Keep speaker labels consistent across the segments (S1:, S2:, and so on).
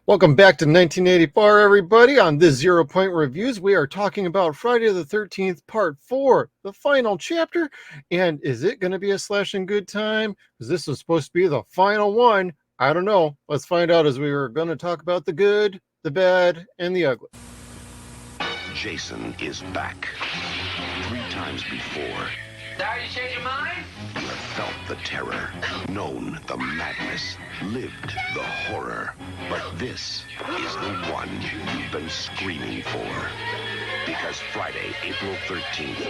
S1: Welcome back to 1984, everybody. On this 0 Point Reviews, we are talking about Friday the 13th, Part 4, the final chapter. And is it going to be a slashing good time? Because this was supposed to be the final one. I don't know. Let's find out as we were going to talk about the good, the bad, and the ugly.
S2: Jason is back. 3 times before.
S3: Sorry to change your mind?
S2: You have felt the terror, known the madness, lived the horror. But this is the one you've been screaming for. Because Friday, April 13th,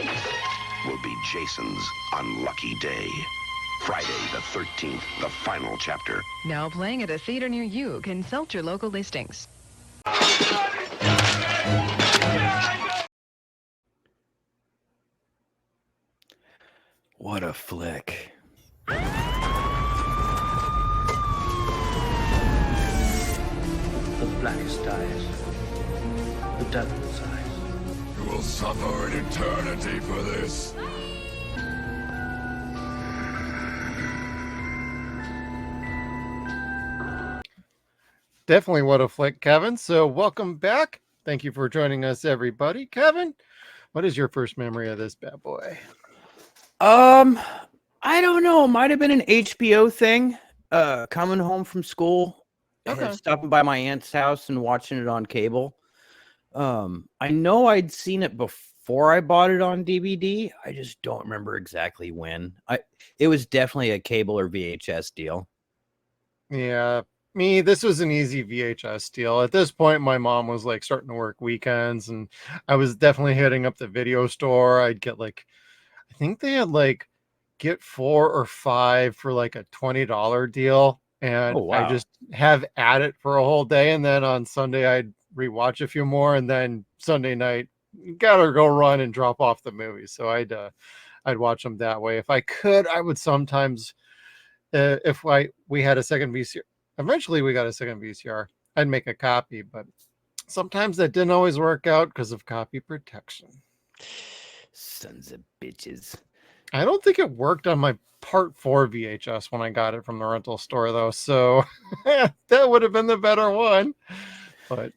S2: will be Jason's unlucky day. Friday the 13th, the final chapter.
S4: Now playing at a theater near you. Consult your local listings.
S5: What a flick.
S6: The blackest eyes. The devil's eyes.
S7: You will suffer an eternity for this.
S1: Definitely what a flick, Kevin. So welcome back. Thank you for joining us, everybody. Kevin, what is your first memory of this bad boy?
S5: I don't know. It might have been an HBO thing. Coming home from school,
S1: Okay.
S5: stopping by my aunt's house and watching it on cable. I know I'd seen it before I bought it on DVD. I just don't remember exactly when. It was definitely a cable or VHS deal.
S1: Yeah, this was an easy VHS deal. At this point, my mom was like starting to work weekends, and I was definitely hitting up the video store. I'd get I think they had get 4 or 5 for like a $20 deal. And
S5: Oh, wow.
S1: I just have at it for a whole day. And then on Sunday, I'd rewatch a few more. And then Sunday night, gotta go run and drop off the movie. So I'd watch them that way. If I could, I would sometimes, we had a second VCR. Eventually, we got a second VCR. I'd make a copy, but sometimes that didn't always work out because of copy protection.
S5: Sons of bitches.
S1: I don't think it worked on my Part 4 VHS when I got it from the rental store, though. So that would have been the better one. But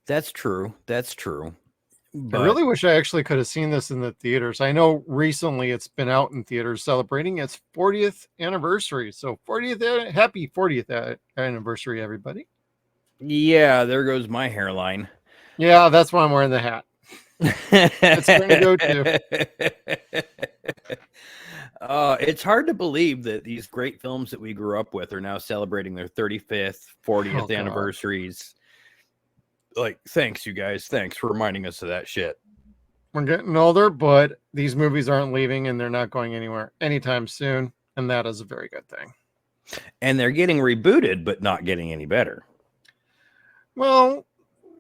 S5: That's true.
S1: I
S5: But
S1: really wish I actually could have seen this in the theaters. I know recently it's been out in theaters celebrating its 40th anniversary. So happy 40th anniversary, everybody.
S5: yeah, there goes my hairline.
S1: Yeah, that's why I'm wearing the hat.
S5: It's
S1: going to go too.
S5: It's hard to believe that these great films that we grew up with are now celebrating their 35th, 40th
S1: Oh, God.
S5: anniversaries. Thanks, you guys. Thanks for reminding us of that shit.
S1: We're getting older, but these movies aren't leaving and they're not going anywhere anytime soon. And that is a very good thing.
S5: And they're getting rebooted, but not getting any better.
S1: Well,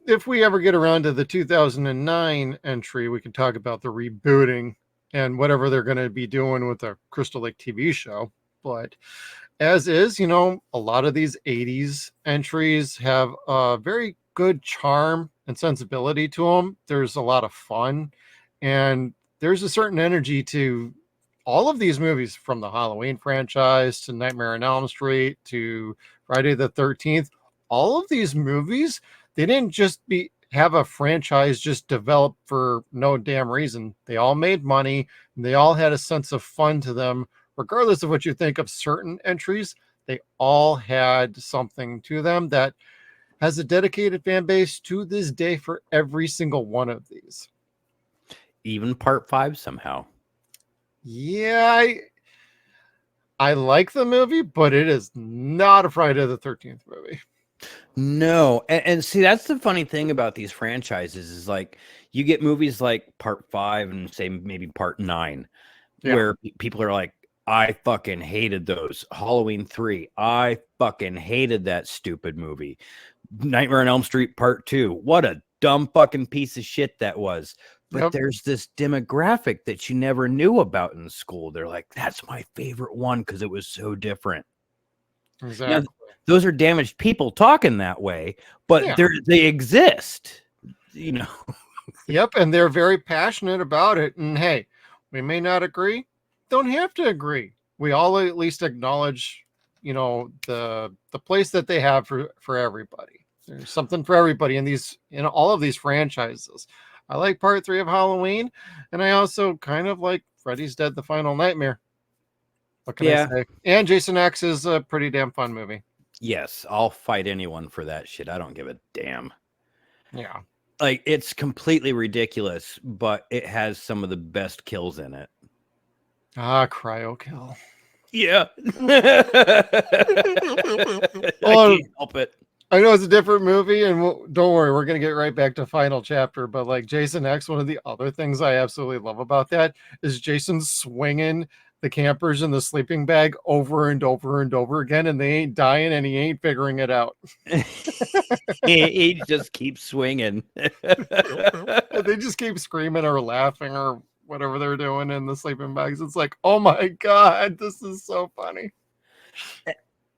S1: if we ever get around to the 2009 entry, we can talk about the rebooting and whatever they're going to be doing with the Crystal Lake TV show. But as is, a lot of these 80s entries have a very good charm and sensibility to them. There's a lot of fun, and there's a certain energy to all of these movies, from the Halloween franchise to Nightmare on Elm Street to Friday the 13th. All of these movies, they didn't just have a franchise just develop for no damn reason. They all made money, and they all had a sense of fun to them. Regardless of what you think of certain entries, they all had something to them that has a dedicated fan base to this day for every single one of these.
S5: Even Part 5 somehow.
S1: Yeah, I like the movie, but it is not a Friday the 13th movie.
S5: No, and see, that's the funny thing about these franchises is you get movies like Part 5 and say maybe Part 9,
S1: Yeah.
S5: where people are like, I fucking hated those. Halloween 3, I fucking hated that stupid movie. Nightmare on Elm Street Part 2, what a dumb fucking piece of shit that was. But
S1: Yep.
S5: there's this demographic that you never knew about in school. They're like, that's my favorite one because it was so different.
S1: Exactly.
S5: Those are damaged people talking that way, but
S1: Yeah.
S5: they exist,
S1: Yep, and they're very passionate about it. And hey, we may not agree, don't have to agree. We all at least acknowledge the place that they have for everybody. There's something for everybody in all of these franchises. I like part 3 of Halloween, and I also kind of like Freddy's Dead: The Final Nightmare. What can I say? And Jason X is a pretty damn fun movie.
S5: Yes, I'll fight anyone for that shit. I don't give a damn.
S1: Yeah.
S5: Like, it's completely ridiculous, but it has some of the best kills in it.
S1: Cryo kill.
S5: Yeah. I can't help it.
S1: I know it's a different movie, and don't worry, we're going to get right back to Final Chapter. But like Jason X, one of the other things I absolutely love about that is Jason swinging the campers in the sleeping bag over and over and over again, and they ain't dying, and he ain't figuring it out.
S5: He just keeps swinging.
S1: They just keep screaming or laughing or whatever they're doing in the sleeping bags. It's like, oh my God, this is so funny.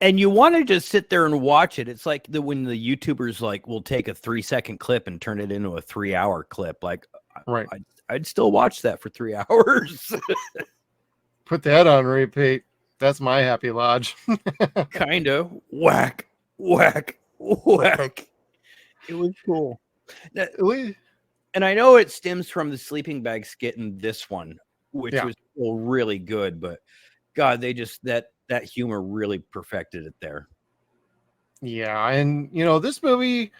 S5: And you want to just sit there and watch it. It's like when the YouTubers like will take a 3-second clip and turn it into a 3-hour clip. Like,
S1: right.
S5: I'd still watch that for 3 hours.
S1: Put that on repeat. That's my happy lodge.
S5: Kind of. Whack, whack, whack. It was cool. Now, and I know it stems from the sleeping bag skit in this one, which was still really good, but God, they just that humor really perfected it there.
S1: Yeah, and this movie,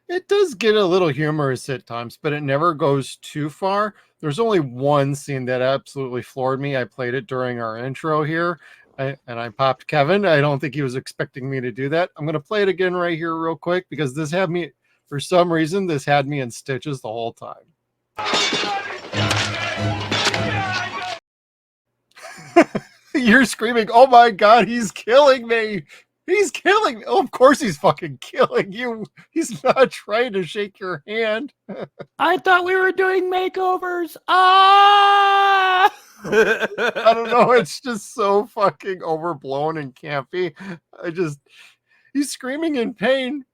S1: it does get a little humorous at times, but it never goes too far. There's only one scene that absolutely floored me. I played it during our intro here, and I popped Kevin. I don't think he was expecting me to do that. I'm going to play it again right here real quick because this had me, for some reason, this had me in stitches the whole time. You're screaming, oh my God, he's killing me. He's killing me. Oh, of course he's fucking killing you. He's not trying to shake your hand.
S5: I thought we were doing makeovers. Ah!
S1: I don't know. It's just so fucking overblown and campy. He's screaming in pain,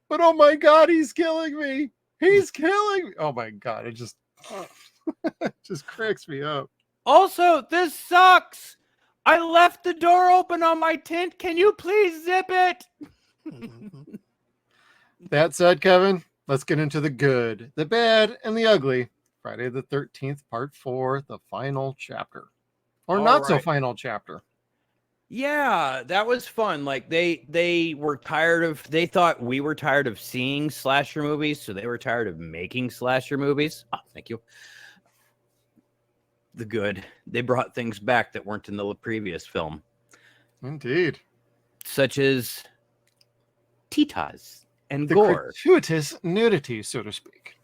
S1: but oh my God, he's killing me. He's killing me. Oh my God. It just cracks me up.
S5: Also, this sucks. I left the door open on my tent. Can you please zip it?
S1: That said, Kevin, let's get into the good, the bad, and the ugly. Friday the 13th, part 4, the final chapter. Or
S5: All
S1: not so
S5: right.
S1: final chapter.
S5: Yeah, that was fun. Like they were tired of, they thought we were tired of seeing slasher movies, so they were tired of making slasher movies. Oh, thank you. The good. They brought things back that weren't in the previous film.
S1: Indeed.
S5: Such as titas and
S1: The
S5: gore.
S1: gratuitous nudity, so to speak.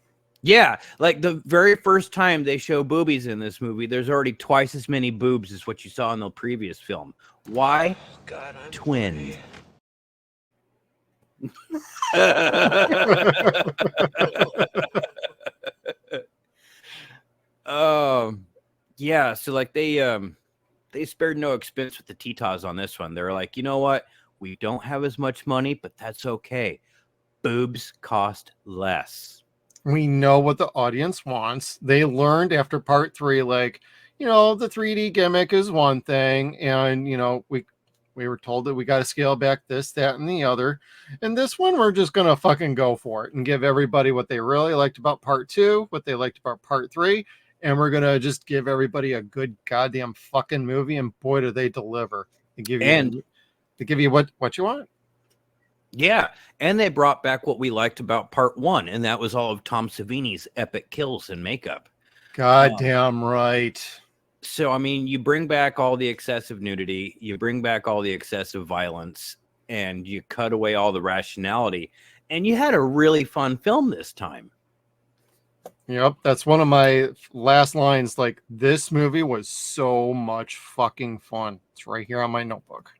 S5: Yeah, like the very first time they show boobies in this movie, there's already twice as many boobs as what you saw in the previous film. Why?
S6: God, I'm
S5: Twins. Yeah, so like they spared no expense with the titas on this one. They were like, you know what? We don't have as much money, but that's okay. Boobs cost less.
S1: We know what the audience wants. They learned after part 3, like, the 3D gimmick is one thing, and we were told that we got to scale back this, that, and the other. And this one, we're just gonna fucking go for it and give everybody what they really liked about part 2, what they liked about part 3, and we're gonna just give everybody a good goddamn fucking movie. And boy, do they deliver! They give you what you want.
S5: Yeah, and they brought back what we liked about part 1, and that was all of Tom Savini's epic kills and makeup.
S1: Goddamn right.
S5: So, I mean, you bring back all the excessive nudity, you bring back all the excessive violence, and you cut away all the rationality, and you had a really fun film this time.
S1: Yep, that's one of my last lines. Like, this movie was so much fucking fun. It's right here on my notebook.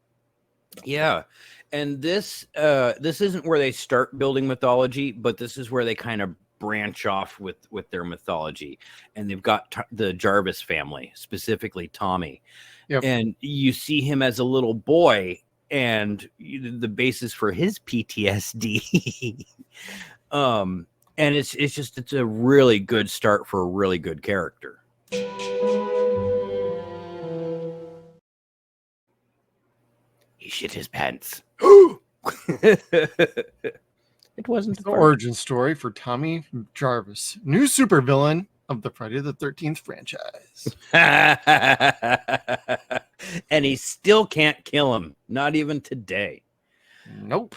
S5: Yeah, and this isn't where they start building mythology, but this is where they kind of branch off with their mythology. And they've got the Jarvis family, specifically Tommy.
S1: Yep.
S5: And you see him as a little boy and the basis for his PTSD. And it's a really good start for a really good character. shit his pants. It wasn't
S1: The origin story for Tommy Jarvis, new supervillain of the Friday the 13th franchise.
S5: And he still can't kill him, not even today.
S1: Nope.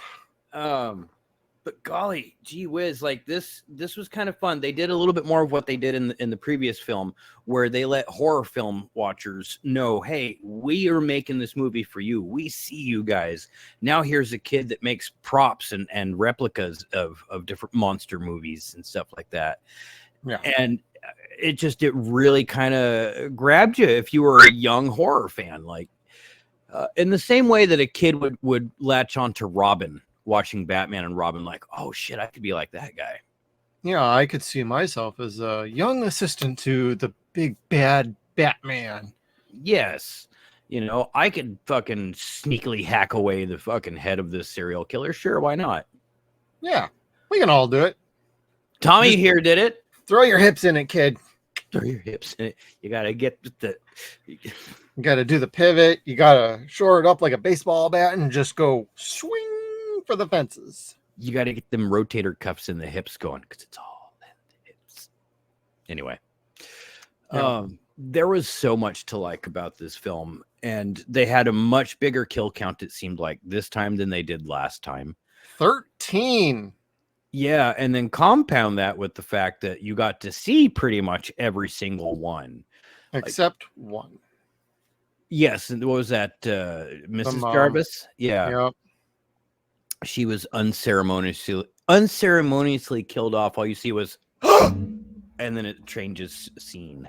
S5: But golly, gee whiz, like this was kind of fun. They did a little bit more of what they did in the previous film, where they let horror film watchers know, hey, we are making this movie for you. We see you guys. Now here's a kid that makes props and replicas of different monster movies and stuff like that.
S1: Yeah.
S5: And it really kind of grabbed you if you were a young horror fan, like in the same way that a kid would latch on to Robin, watching Batman and Robin, like, oh shit, I could be like that guy.
S1: Yeah, I could see myself as a young assistant to the big bad Batman.
S5: Yes. You know, I could fucking sneakily hack away the fucking head of this serial killer. Sure, why not?
S1: Yeah, we can all do it.
S5: Tommy here did it.
S1: Throw your hips in it, kid.
S5: Throw your hips in it. You gotta get the
S1: You got to do the pivot. You got to shore it up like a baseball bat and just go swing for the fences.
S5: you gotta get them rotator cuffs in the hips going, because it's all in the hips. Anyway.
S1: Yeah.
S5: There was so much to like about this film, and they had a much bigger kill count, it seemed like, this time than they did last time.
S1: 13.
S5: Yeah, and then compound that with the fact that you got to see pretty much every single one.
S1: Except one.
S5: Yes, and what was that? Mrs.
S1: mom.
S5: Jarvis? Yeah.
S1: Yep.
S5: She was unceremoniously killed off. All you see was and then it changes scene.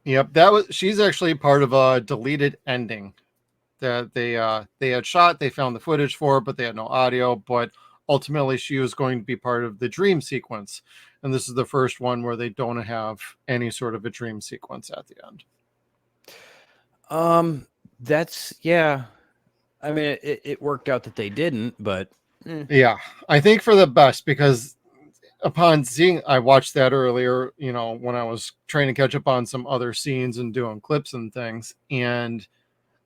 S1: Yep. She's actually part of a deleted ending that they had shot. They found the footage for, but they had no audio. But ultimately, she was going to be part of the dream sequence, and this is the first one where they don't have any sort of a dream sequence at the end.
S5: That's yeah. I mean, it worked out that they didn't, but
S1: Yeah, I think for the best, because upon seeing, I watched that earlier, when I was trying to catch up on some other scenes and doing clips and things. And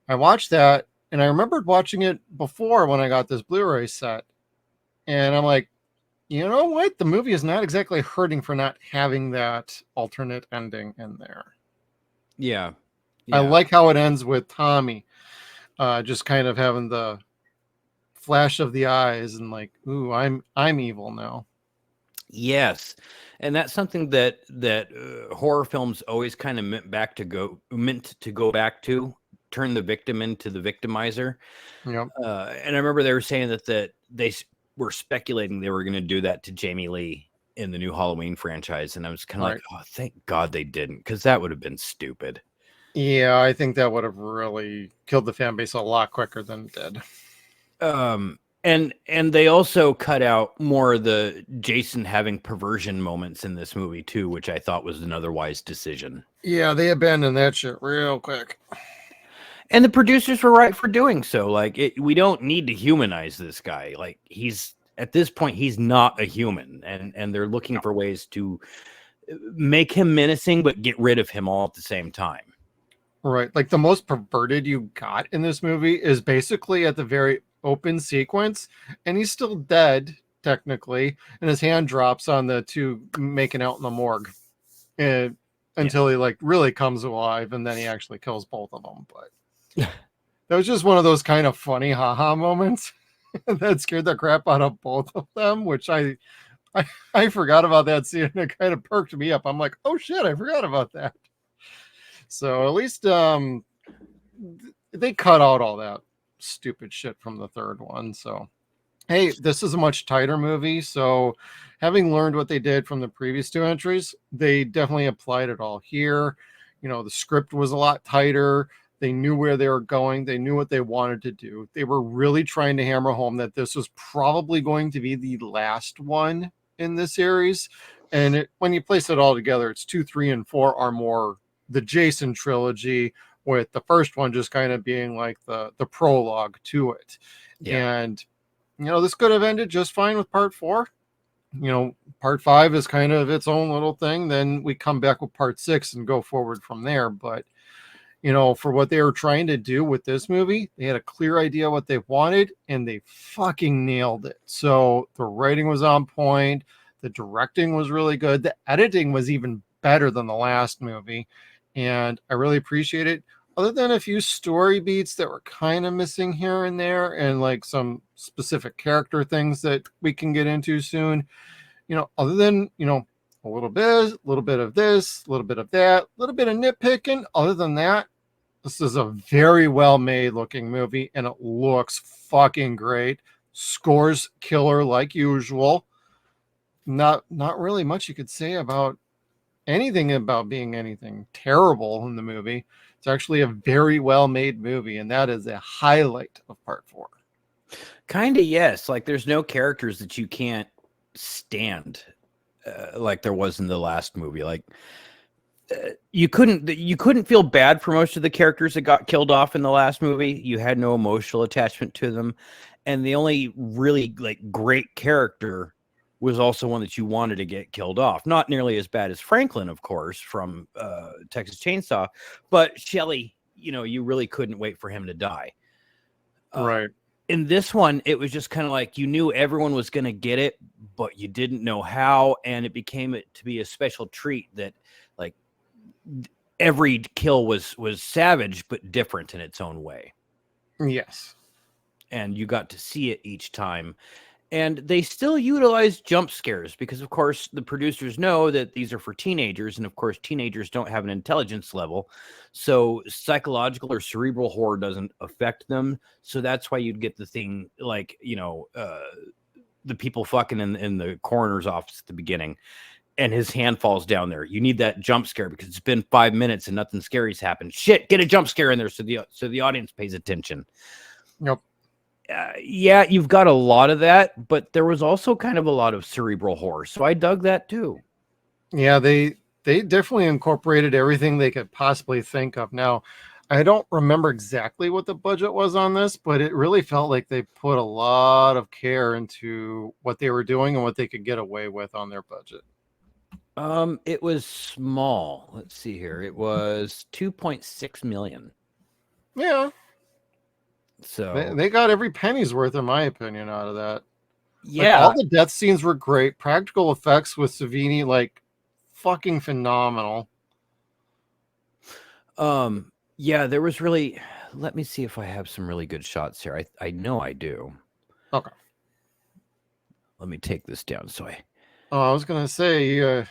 S1: I watched that, and I remembered watching it before when I got this Blu-ray set. And I'm like, you know what? The movie is not exactly hurting for not having that alternate ending in there.
S5: yeah.
S1: I like how it ends with Tommy just kind of having the flash of the eyes and like, ooh, I'm evil now.
S5: Yes, and that's something that horror films always kind of meant to go back to, turn the victim into the victimizer.
S1: Yep.
S5: And I remember they were saying that they were speculating they were going to do that to Jamie Lee in the new Halloween franchise, and I was kind of like, oh, thank God they didn't, because that would have been stupid.
S1: Yeah, I think that would have really killed the fan base a lot quicker than it did.
S5: And they also cut out more of the Jason having perversion moments in this movie too, which I thought was another wise decision.
S1: Yeah, they abandoned that shit real quick.
S5: And the producers were right for doing so. Like, we don't need to humanize this guy. Like, at this point, he's not a human, and they're looking for ways to make him menacing, but get rid of him all at the same time.
S1: Right. Like, the most perverted you got in this movie is basically at the very open sequence, and he's still dead technically, and his hand drops on the two making out in the morgue until he like really comes alive, and then he actually kills both of them. But that was just one of those kind of funny haha moments that scared the crap out of both of them, which I forgot about that scene, and it kind of perked me up. I'm like, oh shit, I forgot about that. So at least they cut out all that stupid shit from the third one. So hey, this is a much tighter movie. So having learned what they did from the previous two entries, they definitely applied it all here. The script was a lot tighter. They knew where they were going. They knew what they wanted to do. They were really trying to hammer home that this was probably going to be the last one in the series. And when you place it all together, it's 2, 3, and 4 are more the Jason trilogy, with the first one just kind of being like the prologue to it. Yeah. And, this could have ended just fine with part 4. Part 5 is kind of its own little thing. Then we come back with part 6 and go forward from there. But for what they were trying to do with this movie. They had a clear idea what they wanted, and they fucking nailed it. So the writing was on point, the directing was really good, the editing was even better than the last movie, and I really appreciate it. Other than a few story beats that were kind of missing here and there, and like some specific character things that we can get into soon, other than, a little bit of this, a little bit of that, a little bit of nitpicking. Other than that, this is a very well made looking movie, and it looks fucking great. Scores killer like usual. Not really much you could say about anything about being anything terrible in the movie. It's actually a very well made movie, and that is a highlight of part 4.
S5: Kind of, yes. Like there's no characters that you can't stand like there was in the last movie. Like you couldn't feel bad for most of the characters that got killed off in the last movie. You had no emotional attachment to them, and the only really like great character was also one that you wanted to get killed off. Not nearly as bad as Franklin, of course, from Texas Chainsaw, but Shelley, you really couldn't wait for him to die.
S1: Right.
S5: In this one, it was just kind of like you knew everyone was going to get it, but you didn't know how, and it became to be a special treat that like every kill was savage but different in its own way.
S1: Yes.
S5: And you got to see it each time. And they still utilize jump scares because, of course, the producers know that these are for teenagers. And, of course, teenagers don't have an intelligence level. So psychological or cerebral horror doesn't affect them. So that's why you'd get the thing like, the people fucking in the coroner's office at the beginning. And his hand falls down there. You need that jump scare because it's been 5 minutes and nothing scary's happened. Shit, get a jump scare in there so the audience pays attention.
S1: Yep.
S5: Yeah, you've got a lot of that, but there was also kind of a lot of cerebral horror, so I dug that too.
S1: Yeah, they definitely incorporated everything they could possibly think of. Now, I don't remember exactly what the budget was on this, but it really felt like they put a lot of care into what they were doing and what they could get away with on their budget.
S5: It was small. Let's see here. It was 2.6 million.
S1: Yeah.
S5: So
S1: they got every penny's worth, in my opinion, out of that.
S5: yeah,
S1: All the death scenes were great. Practical effects with Savini, like fucking phenomenal.
S5: Yeah, there was really. Let me see if I have some really good shots here. I know I do.
S1: Okay.
S5: Let me take this down. So
S1: I was gonna say you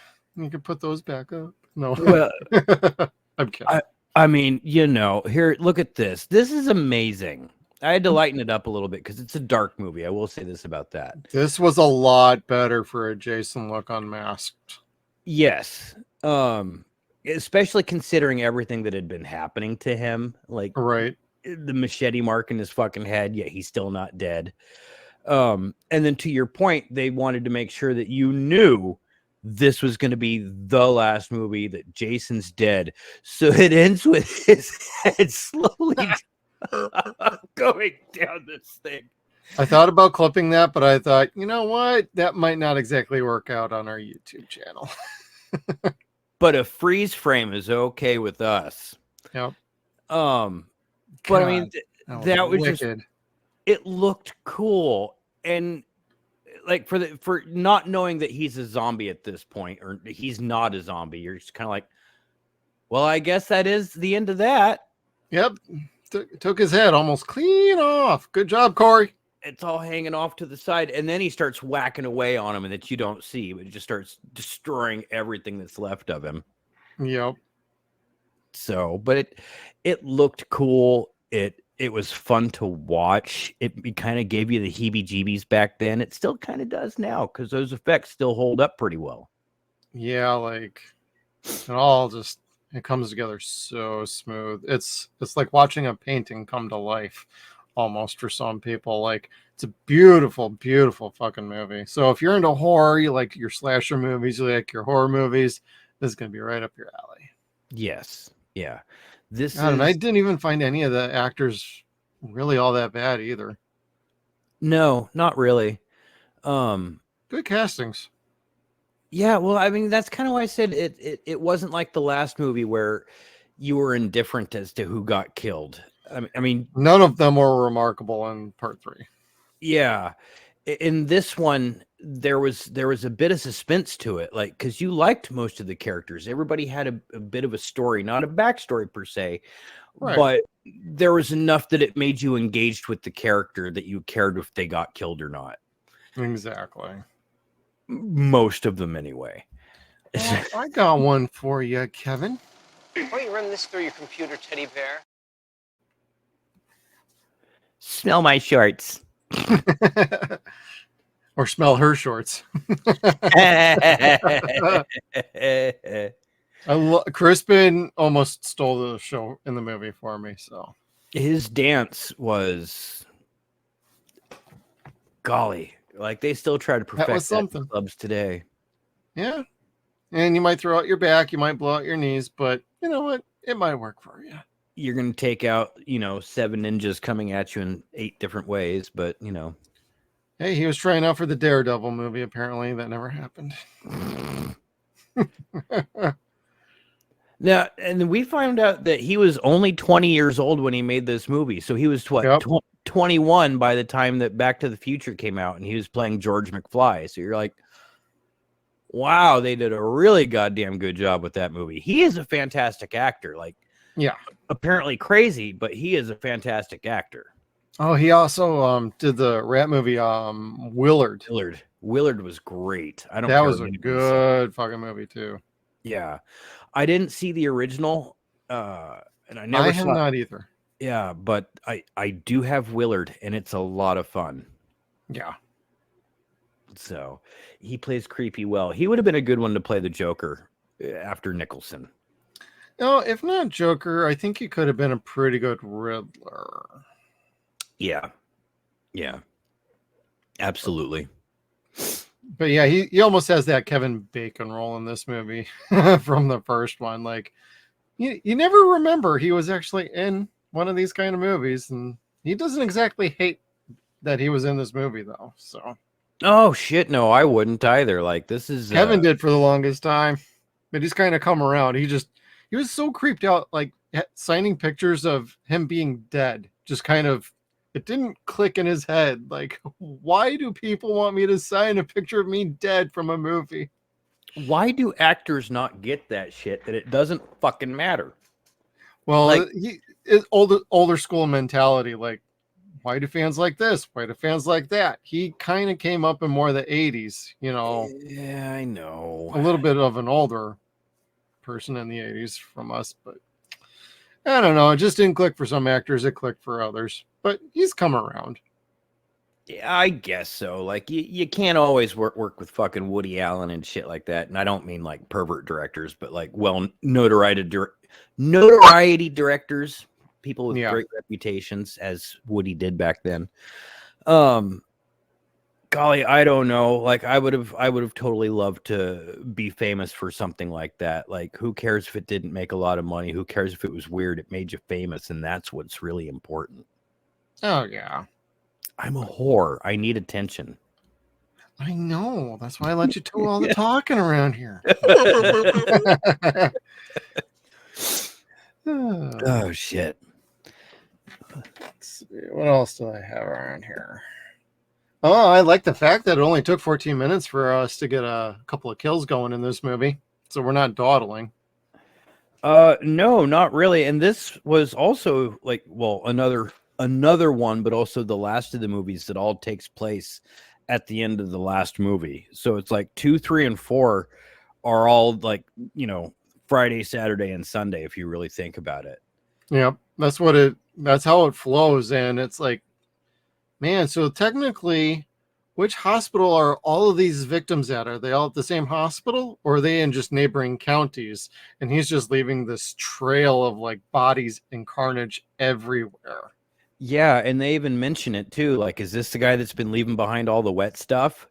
S1: could put those back up. No,
S5: well,
S1: I'm kidding.
S5: I mean, here, look at this. This is amazing. I had to lighten it up a little bit because it's a dark movie. I will say this about that.
S1: This was a lot better for a Jason look unmasked.
S5: Yes. Especially considering everything that had been happening to him, like
S1: Right.
S5: the machete mark in his fucking head, yet he's still not dead. And then to your point, they wanted to make sure that you knew this was going to be the last movie that Jason's dead. So it ends with his head slowly going down this thing.
S1: I thought about clipping that, but I thought, you know what? That might not exactly work out on our YouTube channel.
S5: But a freeze frame is okay with us.
S1: Yep.
S5: But
S1: God,
S5: I mean, that was just,
S1: wicked.
S5: it looked cool. And like for not knowing that he's a zombie at this point, or he's not a zombie, you're just kind of like, well, I guess that is the end of that.
S1: Yep. Took his head almost clean off. Good job, Corey.
S5: It's all hanging off to the side, and then he starts whacking away on him, and that you don't see, but it just starts destroying everything that's left of him.
S1: Yep.
S5: So, but it looked cool. It was fun to watch. It kind of gave you the heebie-jeebies back then. It still kind of does now because those effects still hold up pretty well.
S1: Yeah, like it comes together so smooth. It's like watching a painting come to life almost for some people. Like, it's a beautiful, beautiful fucking movie. So if you're into horror, you like your slasher movies, you like your horror movies, this is gonna be right up your alley.
S5: Yes. Yeah.
S1: I didn't even find any of the actors really all that bad either.
S5: No, not really.
S1: Good castings.
S5: Yeah, well, I mean, that's kind of why I said it wasn't like the last movie where you were indifferent as to who got killed. I mean,
S1: None of them were remarkable in part 3.
S5: yeah. In this one, there was a bit of suspense to it, like because you liked most of the characters. Everybody had a bit of a story, not a backstory per se,
S1: Right.
S5: but there was enough that it made you engaged with the character that you cared if they got killed or not.
S1: Exactly.
S5: Most of them, anyway.
S1: Well, I got one for you, Kevin.
S8: Why don't you run this through your computer, teddy bear?
S5: Smell my shorts.
S1: Or smell her shorts. Crispin almost stole the show in the movie for me. So
S5: His dance was, golly, like they still try to perfect
S1: was
S5: that in
S1: something.
S5: clubs today.
S1: yeah, and you might throw out your back, you might blow out your knees, but you know what? It might work for you.
S5: You're gonna take out, 7 ninjas coming at you in 8 different ways, but
S1: Hey, he was trying out for the Daredevil movie. Apparently, that never happened.
S5: now, and we found out that he was only 20 years old when he made this movie, so he was what,
S1: Yep.
S5: 21 by the time that Back to the Future came out, and he was playing George McFly. So you're like, wow, they did a really goddamn good job with that movie. He is a fantastic actor, like,
S1: Yeah.
S5: apparently crazy, but he is a fantastic actor.
S1: Oh, he also did the rat movie Willard.
S5: Willard was great. I don't
S1: That
S5: care
S1: was
S5: what
S1: a
S5: anyone
S1: good fucking movie too.
S5: says. Yeah, I didn't see the original, and I never
S1: I have
S5: saw.
S1: not either.
S5: Yeah, but I do have Willard, and it's a lot of fun.
S1: Yeah.
S5: So he plays creepy well. He would have been a good one to play the Joker after Nicholson.
S1: No, if not Joker, I think he could have been a pretty good Riddler.
S5: Yeah, absolutely.
S1: But yeah, he almost has that Kevin Bacon role in this movie from the first one. Like you never remember he was actually in one of these kind of movies, and he doesn't exactly hate that he was in this movie though. So
S5: Oh shit, no, I wouldn't either. Like this is
S1: Kevin did for the longest time, but he's kind of come around. He was so creeped out, like signing pictures of him being dead. Just kind of, it didn't click in his head. Like, why do people want me to sign a picture of me dead from a movie?
S5: Why do actors not get that shit that it doesn't fucking matter?
S1: Well,
S5: Like-
S1: it's older school mentality. Like, why do fans like this? Why do fans like that? He kind of came up in more of the 80s,
S5: Yeah, I know.
S1: a little bit of an older person in the 80s from us, but I don't know. It just didn't click for some actors. It clicked for others, but he's come around.
S5: Yeah, I guess so. Like you can't always work with fucking Woody Allen and shit like that. And I don't mean like pervert directors, but like notoriety directors, people with
S1: Yeah.
S5: great reputations, as Woody did back then. Golly, I don't know. Like I would have totally loved to be famous for something like that. Like who cares if it didn't make a lot of money? Who cares if it was weird? It made you famous, and that's what's really important.
S1: Oh yeah,
S5: I'm a whore. I need attention.
S1: I know. That's why I let you do all the talking around here.
S5: Oh shit.
S1: Let's see. What else do I have around here? Oh, I like the fact that it only took 14 minutes for us to get a couple of kills going in this movie. So we're not dawdling.
S5: No, not really. And this was also like, well, another one, but also the last of the movies that all takes place at the end of the last movie. So it's like 2, 3, and 4 are all like, Friday, Saturday, and Sunday, if you really think about it.
S1: Yeah, that's how it flows. And it's like, man, so technically, which hospital are all of these victims at? Are they all at the same hospital, or are they in just neighboring counties? And he's just leaving this trail of like bodies and carnage everywhere.
S5: Yeah, and they even mention it too. Like, is this the guy that's been leaving behind all the wet stuff?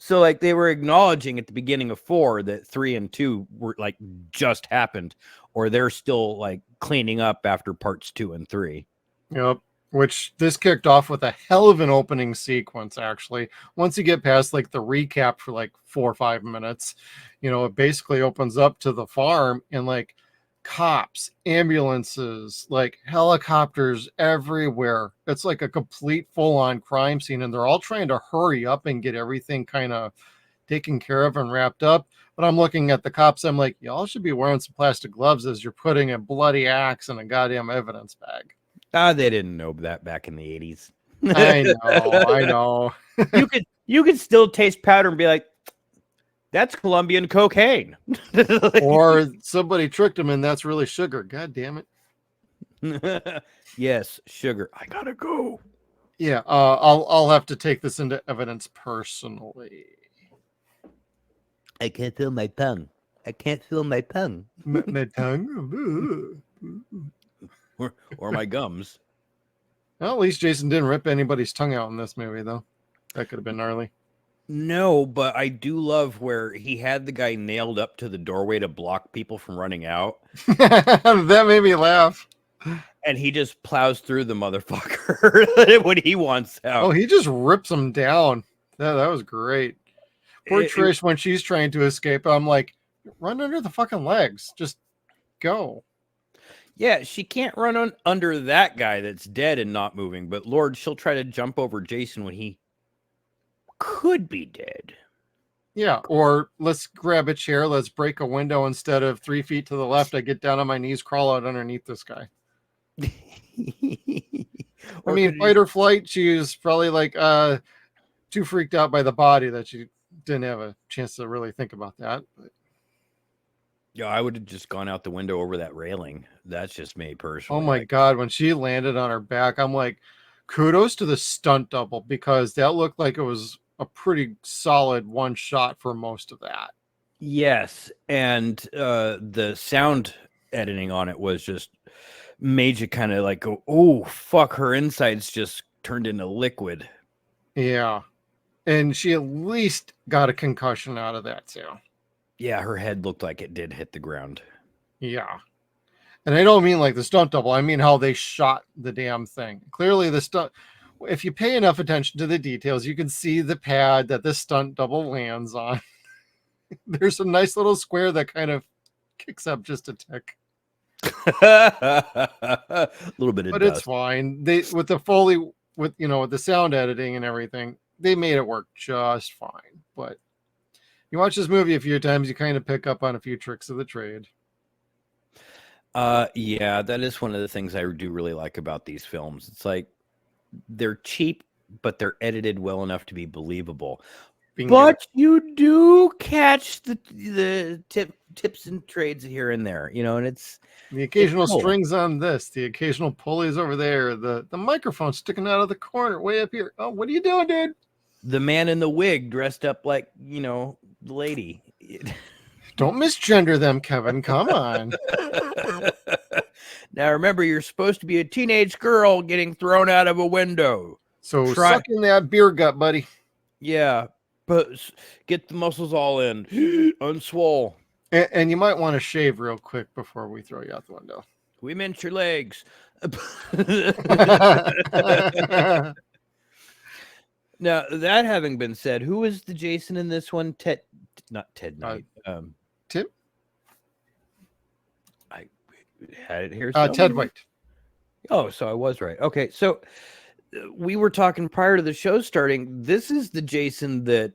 S5: So like they were acknowledging at the beginning of 4 that 3 and 2 were like just happened, or they're still like cleaning up after parts 2 and 3.
S1: Yep. which this kicked off with a hell of an opening sequence. Actually, once you get past like the recap for like 4 or 5 minutes, it basically opens up to the farm and like cops, ambulances, like helicopters everywhere. It's like a complete full-on crime scene, and they're all trying to hurry up and get everything kind of taken care of and wrapped up. But I'm looking at the cops, I'm like, y'all should be wearing some plastic gloves as you're putting a bloody axe in a goddamn evidence bag.
S5: They didn't know that back in the 80s.
S1: I know.
S5: You could still taste powder and be like, that's Colombian cocaine.
S1: Or somebody tricked him and that's really sugar. God damn it.
S5: Yes, sugar. I gotta go.
S1: Yeah, I'll have to take this into evidence personally.
S5: I can't feel my tongue. I can't feel my tongue.
S1: My tongue?
S5: Or my gums.
S1: Well, at least Jason didn't rip anybody's tongue out in this movie, though. That could have been gnarly.
S5: No, but I do love where he had the guy nailed up to the doorway to block people from running out.
S1: That made me laugh.
S5: And he just plows through the motherfucker when he wants out.
S1: Oh, he just rips him down. That was great. Poor Trish, when she's trying to escape, I'm like, run under the fucking legs. Just go.
S5: Yeah, she can't run under that guy that's dead and not moving. But Lord, she'll try to jump over Jason when he could be dead.
S1: Yeah, or let's grab a chair, let's break a window. Instead of 3 feet to the left, I get down on my knees, crawl out underneath this guy. I mean, fight or flight, she was probably like too freaked out by the body that she didn't have a chance to really think about that. But
S5: yeah, I would have just gone out the window over that railing. That's just me personally.
S1: oh my God, when she landed on her back, I'm like, kudos to the stunt double, because that looked like it was a pretty solid one shot for most of that.
S5: Yes, and the sound editing on it was just made you kind of like go, oh fuck, her insides just turned into liquid.
S1: Yeah, and she at least got a concussion out of that too.
S5: Yeah, her head looked like it did hit the ground.
S1: Yeah, and I don't mean like the stunt double, I mean how they shot the damn thing. Clearly the stunt, if you pay enough attention to the details, you can see the pad that the stunt double lands on. There's a nice little square that kind of kicks up just a tick.
S5: A little bit of
S1: But
S5: dust.
S1: it's fine. They with the Foley, with with the sound editing and everything, they made it work just fine. But you watch this movie a few times, you kind of pick up on a few tricks of the trade.
S5: Yeah, that is one of the things I do really like about these films. It's like they're cheap, but they're edited well enough to be believable.
S1: Bingo.
S5: But you do catch the tips and trades here and there, and it's
S1: The occasional
S5: cool.
S1: strings on this, the occasional pulleys over there, the microphone sticking out of the corner way up here. Oh, what are you doing, dude?
S5: The man in the wig dressed up like, the lady.
S1: Don't misgender them, Kevin. Come on.
S5: Now remember, you're supposed to be a teenage girl getting thrown out of a window.
S1: So suck in that beer gut, buddy.
S5: Yeah, but get the muscles all in. Unswole.
S1: And you might want to shave real quick before we throw you out the window.
S5: We meant your legs. Now, that having been said, who is the Jason in this one? Not Ted Knight.
S1: Tim?
S5: I had it here.
S1: Ted White.
S5: Oh, so I was right. Okay, so we were talking prior to the show starting. This is the Jason that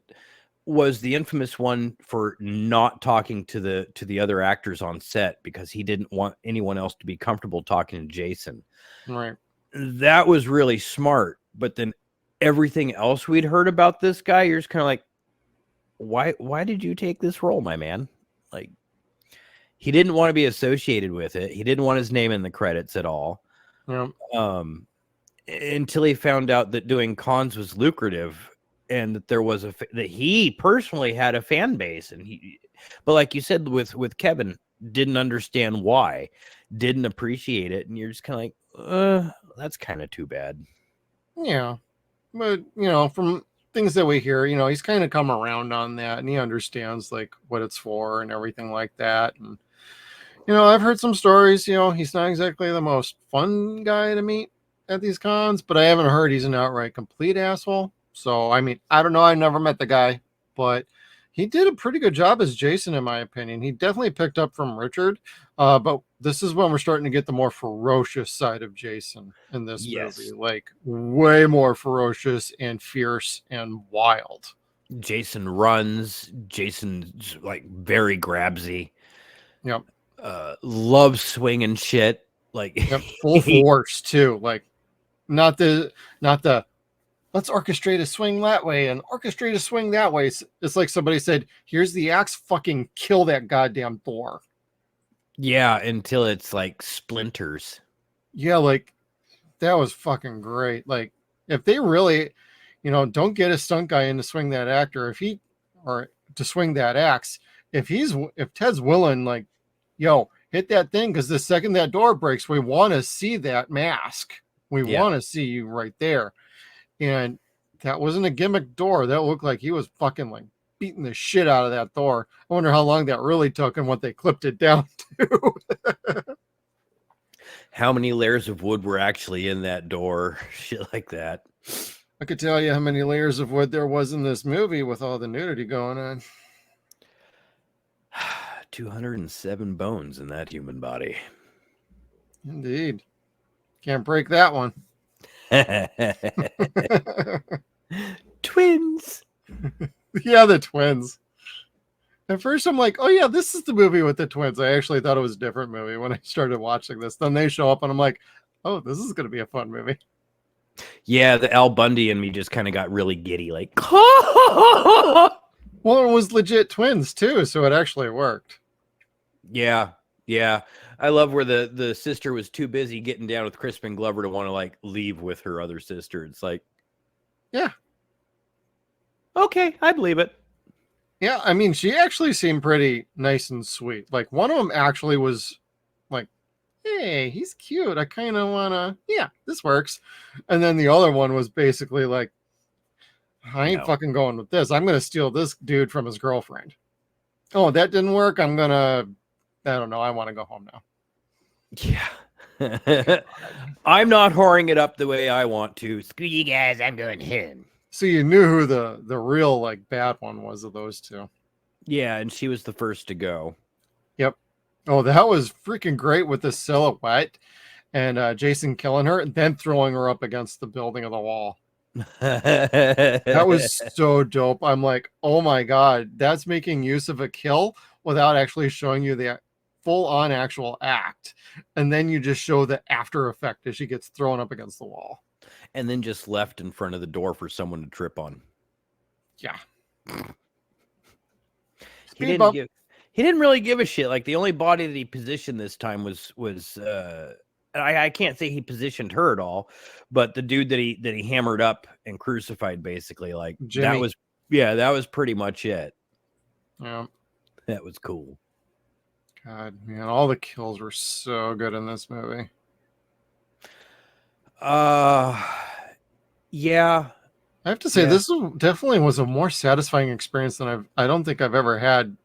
S5: was the infamous one for not talking to the other actors on set because he didn't want anyone else to be comfortable talking to Jason.
S1: Right.
S5: That was really smart. But then everything else we'd heard about this guy, you're just kind of like, why did you take this role, my man? Like, he didn't want to be associated with it. He didn't want his name in the credits at all.
S1: Yeah.
S5: Until he found out that doing cons was lucrative and that there was that he personally had a fan base, and but like you said with Kevin, didn't understand why, didn't appreciate it, and you're just kind of like, that's kind of too bad.
S1: Yeah, but from things that we hear, he's kind of come around on that, and he understands like what it's for and everything like that. And I've heard some stories. He's not exactly the most fun guy to meet, at these cons, but I haven't heard he's an outright complete asshole. So, I mean, I don't know. I never met the guy, but he did a pretty good job as Jason, in my opinion. He definitely picked up from Richard, but this is when we're starting to get the more ferocious side of Jason in this movie, like way more ferocious and fierce and wild.
S5: Jason runs. Jason's like very grabsy.
S1: Yep.
S5: Loves swinging shit. Like
S1: Yep. Full force too. Like not the let's orchestrate a swing that way and orchestrate a swing that way. It's like somebody said, here's the axe, fucking kill that goddamn Thor.
S5: Yeah, until it's like splinters.
S1: Yeah, like that was fucking great. Like if they really, don't get a stunt guy in to swing that actor, or to swing that axe, if Ted's willing, like, yo, hit that thing, because the second that door breaks, we want to see that mask. We want to see you right there. And that wasn't a gimmick door. That looked like he was fucking like beating the shit out of that door. I wonder how long that really took and what they clipped it down to.
S5: How many layers of wood were actually in that door? Shit like that.
S1: I could tell you how many layers of wood there was in this movie with all the nudity going on.
S5: 207 bones in that human body.
S1: Indeed. Can't break that one.
S5: Twins.
S1: Yeah, the twins. At first I'm like, oh yeah, this is the movie with the twins. I actually thought it was a different movie when I started watching this. Then they show up and I'm like, oh, this is going to be a fun movie.
S5: Yeah, the Al Bundy in me just kind of got really giddy, like
S1: well, it was legit twins too, so it actually worked.
S5: Yeah. I love where the sister was too busy getting down with Crispin Glover to want to like leave with her other sister. It's like,
S1: yeah,
S5: okay, I believe it.
S1: Yeah, I mean, she actually seemed pretty nice and sweet. Like one of them actually was like, hey, he's cute. I kind of want to, yeah, this works. And then the other one was basically like, I ain't fucking going with this. I'm going to steal this dude from his girlfriend. Oh, that didn't work. I don't know. I want to go home now.
S5: Yeah. I'm not whoring it up the way I want to. Screw you guys. I'm going home.
S1: So you knew who the real like bad one was of those two.
S5: Yeah, and she was the first to go.
S1: Yep. Oh, that was freaking great with the silhouette and Jason killing her and then throwing her up against the building of the wall. That was so dope. I'm like, oh my God, that's making use of a kill without actually showing you the full on actual act. And then you just show the after effect as she gets thrown up against the wall.
S5: And then just left in front of the door for someone to trip on.
S1: Yeah.
S5: He didn't really give a shit. Like the only body that he positioned this time was I can't say he positioned her at all, but the dude that he hammered up and crucified basically, like
S1: Jimmy.
S5: that was pretty much it.
S1: Yeah.
S5: That was cool.
S1: God, man, all the kills were so good in this movie.
S5: Yeah.
S1: I have to say, this definitely was a more satisfying experience than I don't think I've ever had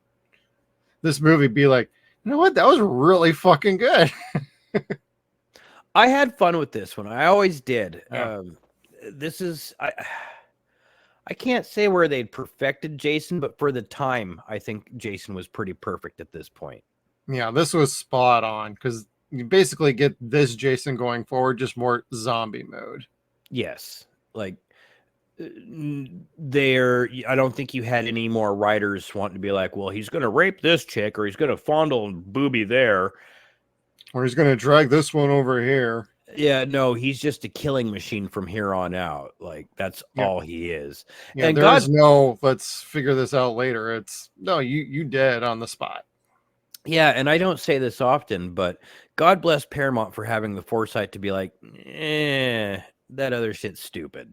S1: this movie be like, you know what? That was really fucking good.
S5: I had fun with this one. I always did.
S1: Yeah.
S5: This is, I can't say where they'd perfected Jason, but for the time, I think Jason was pretty perfect at this point.
S1: Yeah, this was spot on because you basically get this Jason going forward, just more zombie mode.
S5: Yes. Like I don't think you had any more writers wanting to be like, well, he's going to rape this chick or he's going to fondle booby there.
S1: Or he's going to drag this one over here.
S5: Yeah, no, he's just a killing machine from here on out. Like that's all he is.
S1: Yeah,
S5: and
S1: there's no, let's figure this out later. It's no, you dead on the spot.
S5: Yeah, and I don't say this often, but God bless Paramount for having the foresight to be like, that other shit's stupid.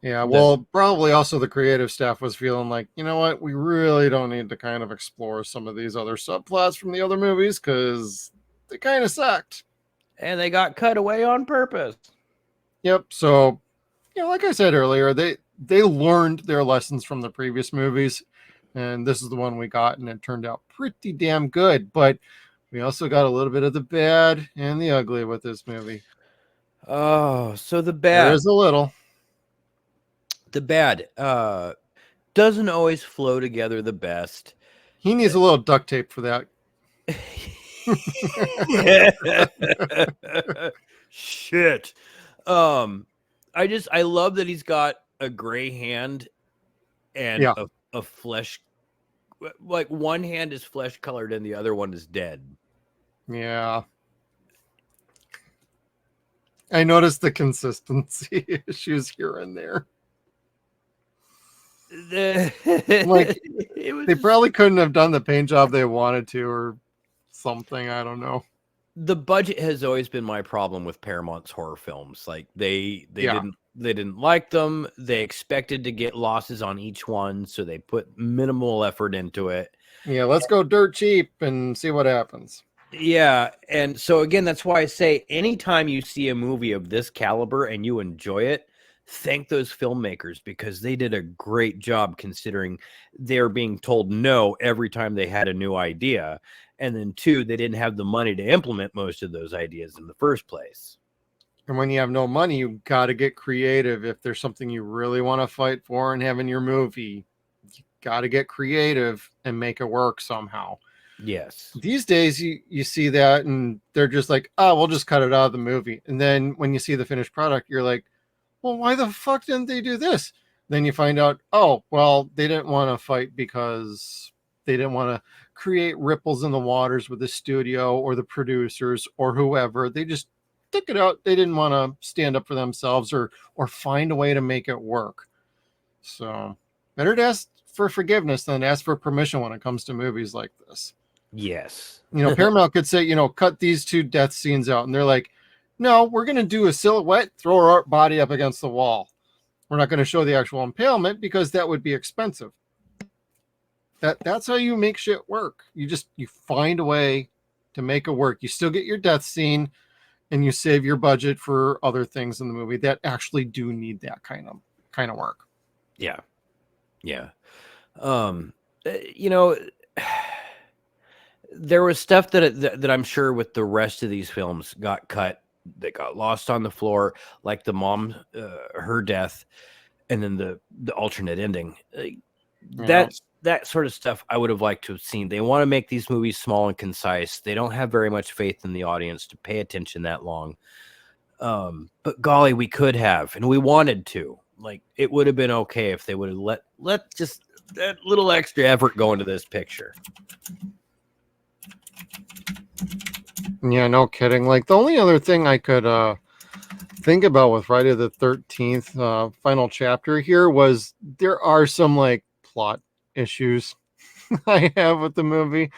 S1: Yeah, well, probably also the creative staff was feeling like, you know what, we really don't need to kind of explore some of these other subplots from the other movies because they kind of sucked.
S5: And they got cut away on purpose.
S1: Yep. So, like I said earlier, they learned their lessons from the previous movies, and this is the one we got, and it turned out pretty damn good. But we also got a little bit of the bad and the ugly with this movie.
S5: Oh, so the
S1: There
S5: bad.
S1: is a little.
S5: The bad doesn't always flow together the best.
S1: He needs a little duct tape for that.
S5: Shit. I love that he's got a gray hand and
S1: Yeah.
S5: a flesh, like one hand is flesh colored and the other one is dead.
S1: Yeah. I noticed the consistency issues here and there. Like,
S5: It was
S1: They probably couldn't have done the paint job they wanted to or something. I don't know.
S5: the budget has always been my problem with Paramount's horror films. Like they
S1: Yeah.
S5: didn't like them. They expected to get losses on each one, so they put minimal effort into it.
S1: Yeah, let's go dirt cheap and see what happens.
S5: Yeah, and so again, that's why I say anytime you see a movie of this caliber and you enjoy it, thank those filmmakers because they did a great job considering they're being told no every time they had a new idea. And then two, they didn't have the money to implement most of those ideas in the first place.
S1: And when you have no money, you got to get creative. If there's something you really want to fight for and have in your movie, you got to get creative and make it work somehow.
S5: Yes.
S1: These days, you see that and they're just like, oh, we'll just cut it out of the movie. And then when you see the finished product, you're like, well, why the fuck didn't they do this? Then you find out, oh, well, they didn't want to fight because they didn't want to create ripples in the waters with the studio or the producers or whoever. They just took it out. They didn't want to stand up for themselves or find a way to make it work. So better to ask for forgiveness than ask for permission when it comes to movies like this.
S5: Yes.
S1: You know, Paramount could say, cut these 2 death scenes out. And they're like, no, we're going to do a silhouette, throw our body up against the wall. We're not going to show the actual impalement because that would be expensive. That's how you make shit work. You find a way to make it work. You still get your death scene and you save your budget for other things in the movie that actually do need that kind of work.
S5: Yeah. Yeah. You know, there was stuff that I'm sure with the rest of these films got cut, that got lost on the floor, like the mom, her death, and then the alternate ending. That sort of stuff I would have liked to have seen. They want to make these movies small and concise. They don't have very much faith in the audience to pay attention that long. But golly, we could have, and we wanted to. Like, it would have been okay if they would have let just that little extra effort go into this picture.
S1: Yeah, no kidding. Like, the only other thing I could think about with Friday the 13th final chapter here was there are some like plot issues I have with the movie,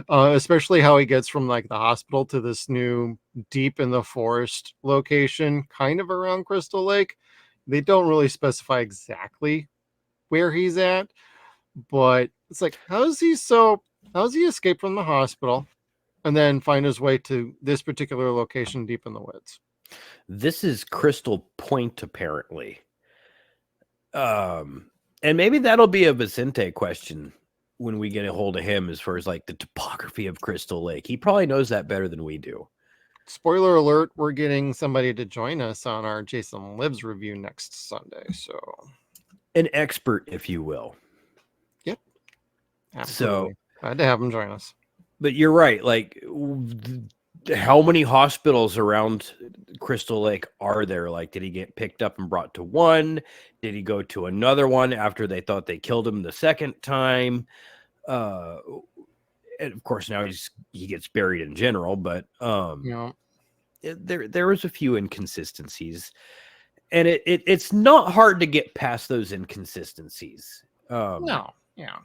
S1: especially how he gets from like the hospital to this new deep in the forest location kind of around Crystal Lake. They don't really specify exactly where he's at, but it's like, how's he escape from the hospital and then find his way to this particular location deep in the woods?
S5: This is Crystal Point, apparently. And maybe that'll be a Vicente question when we get a hold of him, as far as like the topography of Crystal Lake. He probably knows that better than we do.
S1: Spoiler alert, we're getting somebody to join us on our Jason Lives review next Sunday. So
S5: An expert, if you will.
S1: Yep. Absolutely.
S5: So
S1: glad to have him join us.
S5: But you're right. Like, how many hospitals around Crystal Lake are there? Like, did he get picked up and brought to one? Did he go to another one after they thought they killed him the second time? And of course, now he gets buried in general. But there was a few inconsistencies, and it's not hard to get past those inconsistencies.
S1: No, yeah.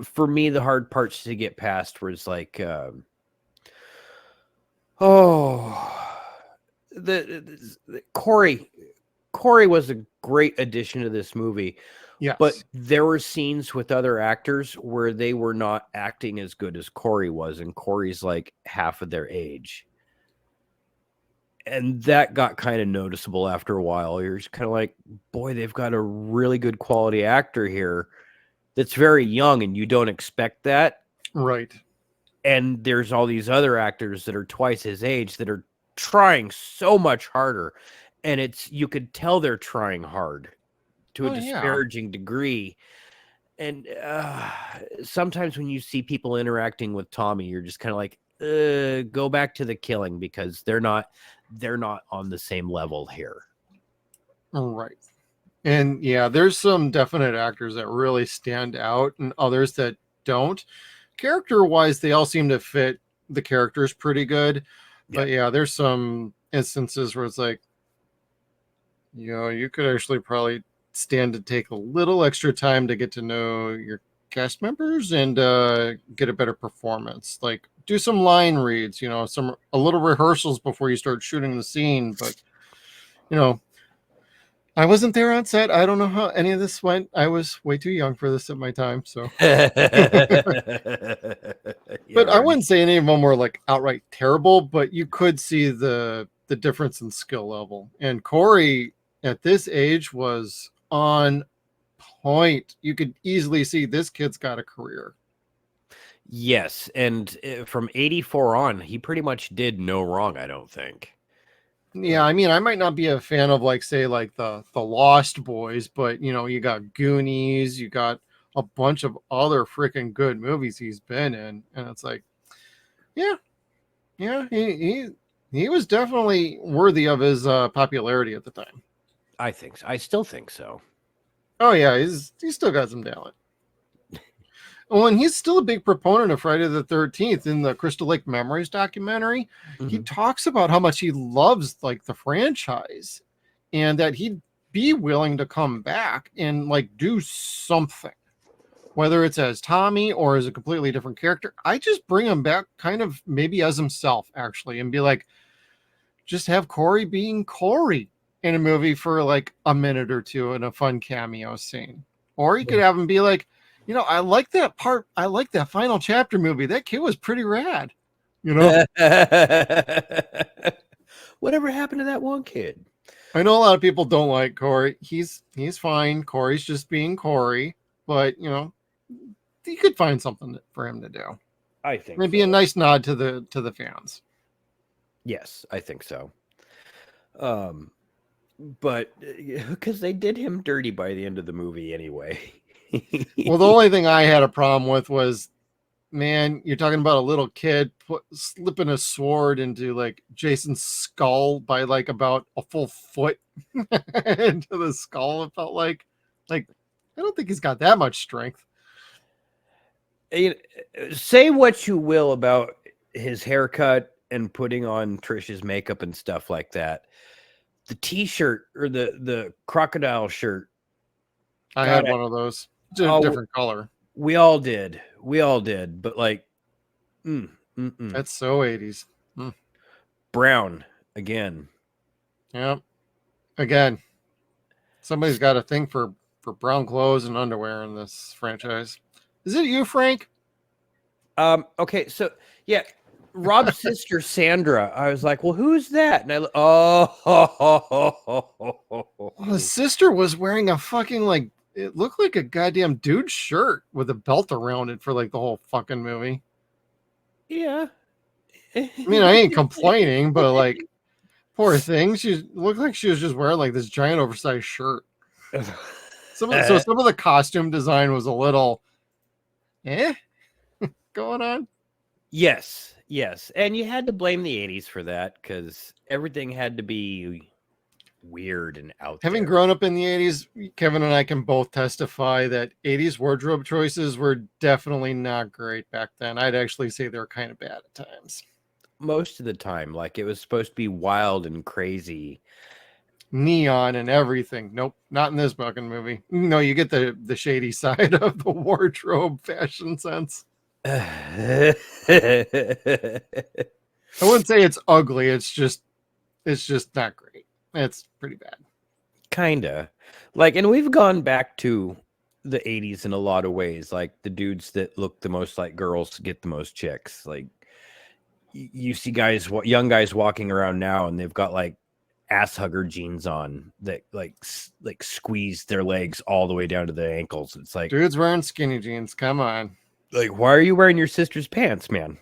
S5: For me, the hard parts to get past was like, the Corey was a great addition to this movie.
S1: Yes.
S5: But there were scenes with other actors where they were not acting as good as Corey was, and Corey's like half of their age. And that got kind of noticeable after a while. You're just kind of like, boy, they've got a really good quality actor here that's very young, and you don't expect that.
S1: Right.
S5: And there's all these other actors that are twice his age that are trying so much harder, and you could tell they're trying hard to a
S1: Oh, yeah.
S5: disparaging degree. And sometimes when you see people interacting with Tommy, you're just kind of like, go back to the killing, because they're not on the same level here.
S1: Right. And yeah, there's some definite actors that really stand out and others that don't. Character wise, they all seem to fit the characters pretty good. But yeah, there's some instances where it's like, you could actually probably stand to take a little extra time to get to know your cast members and get a better performance. Like do some line reads, a little rehearsals before you start shooting the scene. But I wasn't there on set. I don't know how any of this went. I was way too young for this at my time. So, but I wouldn't say any of them were like outright terrible, but you could see the difference in skill level. And Corey at this age was on point. You could easily see this kid's got a career.
S5: Yes. And from 84 on, he pretty much did no wrong, I don't think.
S1: Yeah, I mean, I might not be a fan of say the Lost Boys, but you got Goonies, you got a bunch of other freaking good movies he's been in, and it's like, yeah, he was definitely worthy of his popularity at the time.
S5: I think so. I still think so.
S1: Oh yeah, he's still got some talent. Oh, and he's still a big proponent of Friday the 13th in the Crystal Lake Memories documentary. Mm-hmm. He talks about how much he loves the franchise and that he'd be willing to come back and do something, whether it's as Tommy or as a completely different character. I just bring him back kind of maybe as himself actually, and be like, just have Corey being Corey in a movie for a minute or two in a fun cameo scene. Or you could have him be like, I like that part. I like that final chapter movie. That kid was pretty rad.
S5: Whatever happened to that one kid?
S1: I know a lot of people don't like Corey. He's fine. Corey's just being Corey. But, you could find something for him to do.
S5: I think
S1: maybe a nice nod to the fans.
S5: Yes, I think so. But because they did him dirty by the end of the movie anyway.
S1: Well, the only thing I had a problem with was, man, you're talking about a little kid slipping a sword into Jason's skull by about a full foot into the skull. It felt like I don't think he's got that much strength.
S5: Say what you will about his haircut and putting on Trish's makeup and stuff like that. The t-shirt or the crocodile shirt.
S1: I had one of those. Different color.
S5: We all did, but
S1: that's so 80s.
S5: Brown again.
S1: Yep. Again, somebody's got a thing for brown clothes and underwear in this franchise. Is it you, Frank?
S5: Okay, so yeah, Rob's sister Sandra. I was like, well, who's that? And
S1: his sister was wearing a fucking it looked like a goddamn dude shirt with a belt around it for the whole fucking movie.
S5: Yeah.
S1: I mean, I ain't complaining, but poor thing. She looked like she was just wearing this giant oversized shirt. Some of the costume design was a little going on.
S5: Yes. And you had to blame the 80s for that because everything had to be weird and out there.
S1: Having grown up in the 80s, Kevin and I can both testify that 80s wardrobe choices were definitely not great back then. I'd actually say they're kind of bad at times.
S5: Most of the time, it was supposed to be wild and crazy.
S1: Neon and everything. Nope, not in this fucking movie. No, you get the shady side of the wardrobe fashion sense. I wouldn't say it's ugly. It's just not great. It's pretty bad.
S5: Kinda. And we've gone back to the 80s in a lot of ways. The dudes that look the most like girls get the most chicks. You see young guys walking around now and they've got ass hugger jeans on that squeeze their legs all the way down to the ankles. It's
S1: dudes wearing skinny jeans. Come on.
S5: Why are you wearing your sister's pants, man?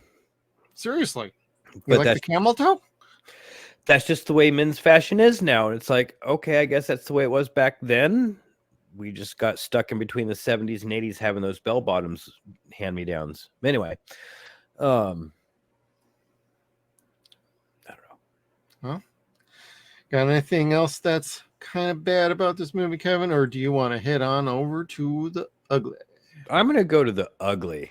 S1: Seriously. You like the camel toe?
S5: that's just the way men's fashion is now. And it's like, okay, I guess that's the way it was back then. We just got stuck in between the 70s and 80s having those bell bottoms hand-me-downs. Anyway, I don't know.
S1: Got anything else that's kind of bad about this movie, Kevin? Or do you want to head on over to the ugly?
S5: I'm going to go to the ugly.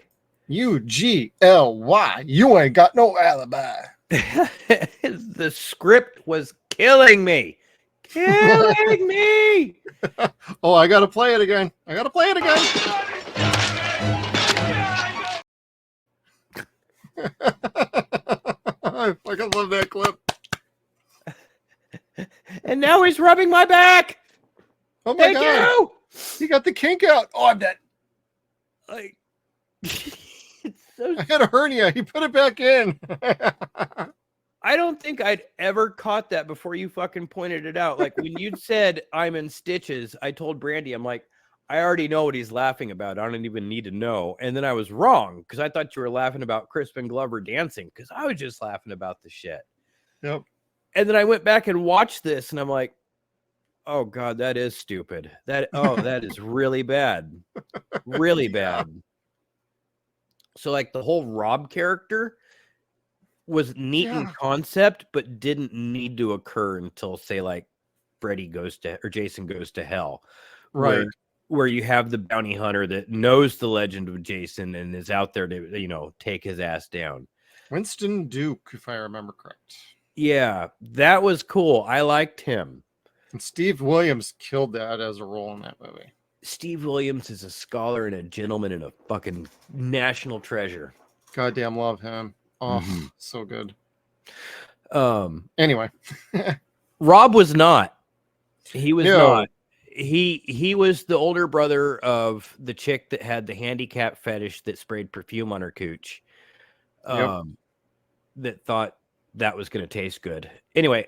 S1: UGLY. You ain't got no alibi.
S5: The script was killing me. Killing me.
S1: Oh, I got to play it again. I fucking love that clip.
S5: And now he's rubbing my back.
S1: Oh my
S5: Thank
S1: God.
S5: you.
S1: He got the kink out. Oh, I'm dead.
S5: Like, it's so
S1: I had a hernia. He put it back in.
S5: I don't think I'd ever caught that before you fucking pointed it out. Like when you'd said I'm in stitches, I told Brandy, I'm like, I already know what he's laughing about. I don't even need to know. And then I was wrong because I thought you were laughing about Crispin Glover dancing because I was just laughing about the shit.
S1: Yep.
S5: And then I went back and watched this and I'm like, oh God, that is stupid. That is really bad. Really bad. So like the whole Rob character was neat in concept, but didn't need to occur until say like Jason goes to hell.
S1: Right.
S5: Where you have the bounty hunter that knows the legend of Jason and is out there to, take his ass down.
S1: Winston Duke, if I remember correct.
S5: Yeah, that was cool. I liked him.
S1: And Steve Williams killed that as a role in that movie.
S5: Steve Williams is a scholar and a gentleman and a fucking national treasure.
S1: Goddamn love him. Oh, so good. Anyway.
S5: Rob was not. He was not. He was the older brother of the chick that had the handicap fetish that sprayed perfume on her cooch. That thought that was going to taste good. Anyway,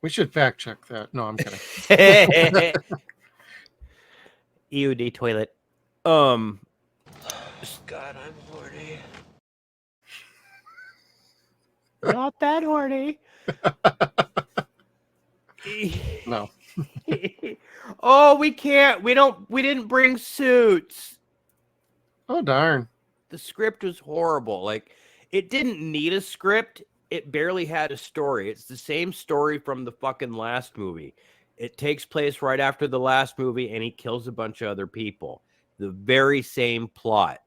S1: we should fact check that. No, I'm kidding.
S5: EOD toilet.
S6: God, I'm horny.
S5: Not that horny.
S1: No.
S5: Oh, we can't. We didn't bring suits.
S1: Oh, darn.
S5: The script was horrible. Like, it didn't need a script. It barely had a story. It's the same story from the fucking last movie. It takes place right after the last movie, and he kills a bunch of other people. The very same plot.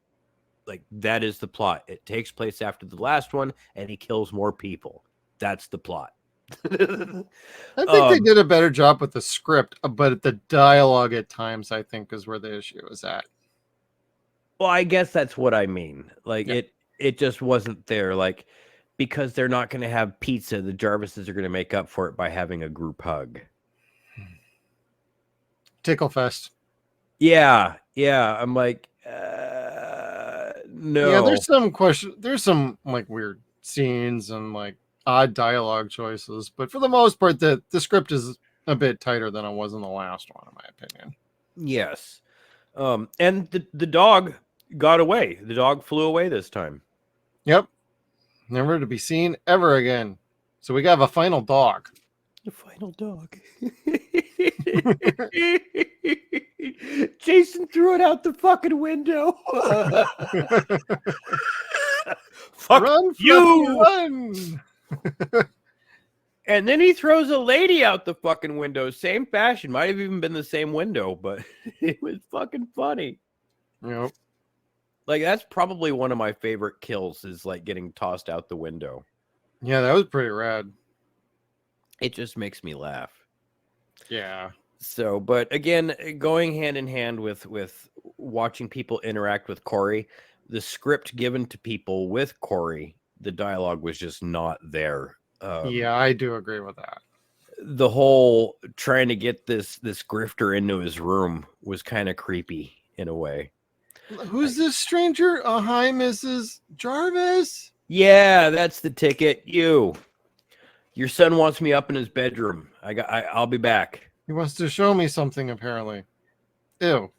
S5: Like, that is the plot. It takes place after the last one, and he kills more people. That's the plot.
S1: I think they did a better job with the script, but the dialogue at times, I think, is where the issue is at.
S5: Well, I guess that's what I mean. Like, it just wasn't there. Like, because they're not going to have pizza, the Jarvises are going to make up for it by having a group hug.
S1: Tickle Fest.
S5: Yeah. I'm like, no.
S1: Yeah, there's some like weird scenes and like odd dialogue choices, but for the most part, the script is a bit tighter than it was in the last one, in my opinion.
S5: Yes. And the dog got away. The dog flew away this time.
S1: Yep. Never to be seen ever again. So we got a final dog.
S5: The final dog. Jason threw it out the fucking window. Fuck
S1: Run,
S5: you!
S1: Run!
S5: And then he throws a lady out the fucking window. Same fashion. Might have even been the same window, but it was fucking funny.
S1: Yep.
S5: Like, that's probably one of my favorite kills is like getting tossed out the window.
S1: Yeah, that was pretty rad.
S5: It just makes me laugh.
S1: Yeah.
S5: So, but again, going hand in hand with watching people interact with Corey, the script given to people with Corey, the dialogue was just not there.
S1: Yeah, I do agree with that.
S5: The whole trying to get this grifter into his room was kind of creepy in a way.
S1: Who's this stranger? Hi, Mrs. Jarvis.
S5: Yeah, that's the ticket. Your son wants me up in his bedroom. I'll be back.
S1: He wants to show me something, apparently. Ew.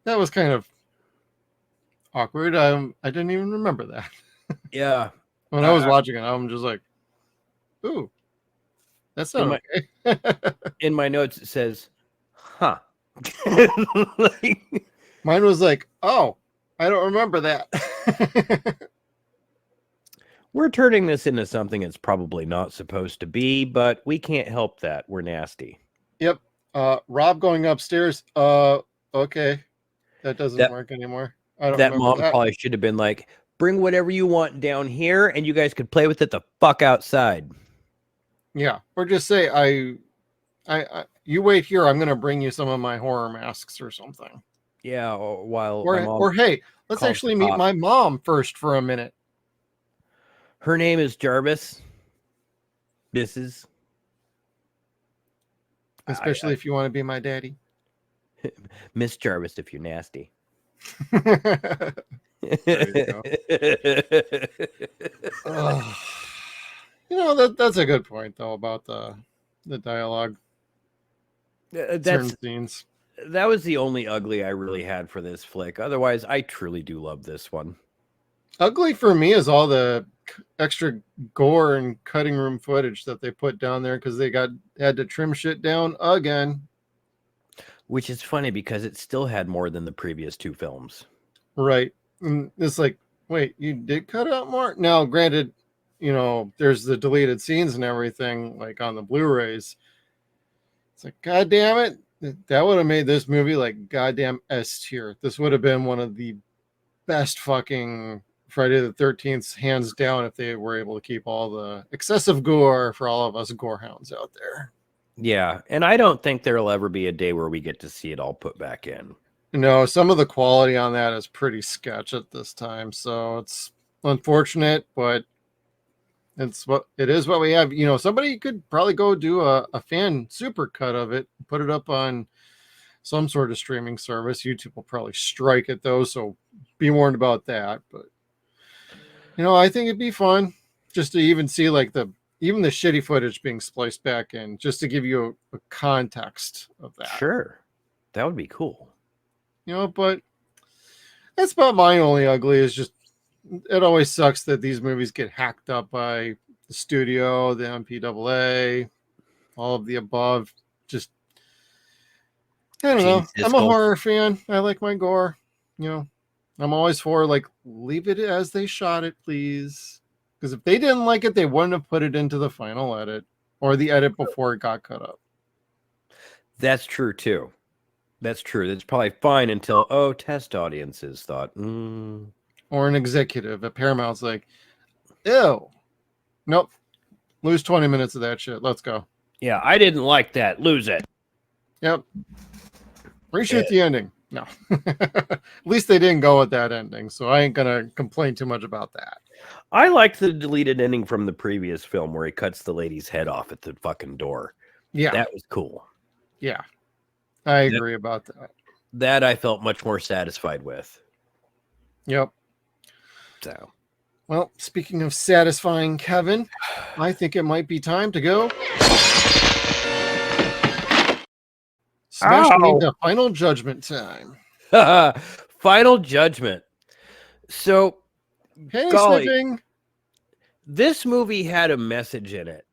S1: That was kind of awkward. I didn't even remember that.
S5: Yeah.
S1: When I was watching it, I'm just like, ooh, that's
S5: In
S1: not
S5: my-
S1: okay.
S5: In my notes, it says, huh. Like,
S1: Mine was like, oh, I don't remember that.
S5: we're turning this into something it's probably not supposed to be, but we can't help that. We're nasty.
S1: Yep. Rob going upstairs. Okay. That doesn't
S5: That
S1: work anymore. I don't
S5: that
S1: remember
S5: mom
S1: that.
S5: probably should have been like, bring whatever you want down here, and you guys could play with it the fuck outside.
S1: Yeah. Or just say, you wait here. I'm going to bring you some of my horror masks or something.
S5: Yeah, or while my mom
S1: Or hey, let's
S5: calls
S1: actually
S5: the
S1: meet
S5: cops.
S1: my mom first for a minute.
S5: Her name is Jarvis. Mrs.
S1: Especially if you want to be my daddy.
S5: Miss Jarvis if you're nasty.
S1: There you go. Ugh. You know, that's a good point though about the dialogue.
S5: That's
S1: Certain scenes.
S5: that was the only ugly I really had for this flick. Otherwise, I truly do love this one.
S1: Ugly for me is all the extra gore and cutting room footage that they put down there because they had to trim shit down again.
S5: Which is funny because it still had more than the previous two films.
S1: Right. And it's like, wait, you did cut out more? Now, granted, you know, there's the deleted scenes and everything, like on the Blu-rays. It's like, God damn it. That would have made this movie like goddamn S tier. This would have been one of the best fucking Friday the 13th, hands down, if they were able to keep all the excessive gore for all of us gore hounds out there.
S5: Yeah, and I don't think there'll ever be a day where we get to see it all put back in.
S1: No, some of the quality on that is pretty sketch at this time, so it's unfortunate, but it is what we have. You know, somebody could probably go do a fan super cut of it, put it up on some sort of streaming service. YouTube will probably strike it though, so be warned about that. But you know, I think it'd be fun just to even see like even the shitty footage being spliced back in, just to give you a context of that.
S5: Sure, that would be cool.
S1: You know, but that's about my only ugly is just it always sucks that these movies get hacked up by the studio, the MPAA, all of the above. Just I don't know.
S5: Gene
S1: I'm a
S5: Siskel.
S1: horror fan. I like my gore. You know, I'm always for like leave it as they shot it, please. Because if they didn't like it, they wouldn't have put it into the final edit or the edit before it got cut up.
S5: That's true too. That's true. That's probably fine until test audiences thought.
S1: Or an executive at Paramount's like, ew. Nope. Lose 20 minutes of that shit. Let's go.
S5: Yeah, I didn't like that. Lose it.
S1: Yep. Reshoot the ending. No. At least they didn't go with that ending, so I ain't gonna complain too much about that.
S5: I liked the deleted ending from the previous film where he cuts the lady's head off at the fucking door.
S1: Yeah.
S5: That was cool.
S1: Yeah. I agree about that.
S5: That I felt much more satisfied with.
S1: Yep.
S5: So,
S1: Well, speaking of satisfying Kevin, I think it might be time to go smashing into Final Judgment time.
S5: Final Judgment. So,
S1: Penny
S5: golly,
S1: sniffing.
S5: this movie had a message in it,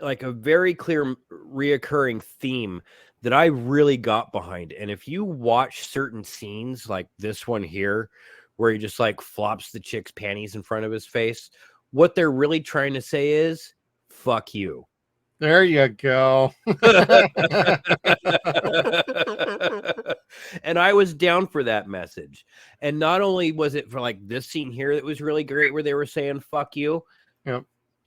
S5: like a very clear reoccurring theme that I really got behind. And if you watch certain scenes like this one here, where he just like flops the chick's panties in front of his face, what they're really trying to say is, fuck you.
S1: There you go.
S5: And I was down for that message. And not only was it for like this scene here that was really great where they were saying fuck you,
S1: Yep.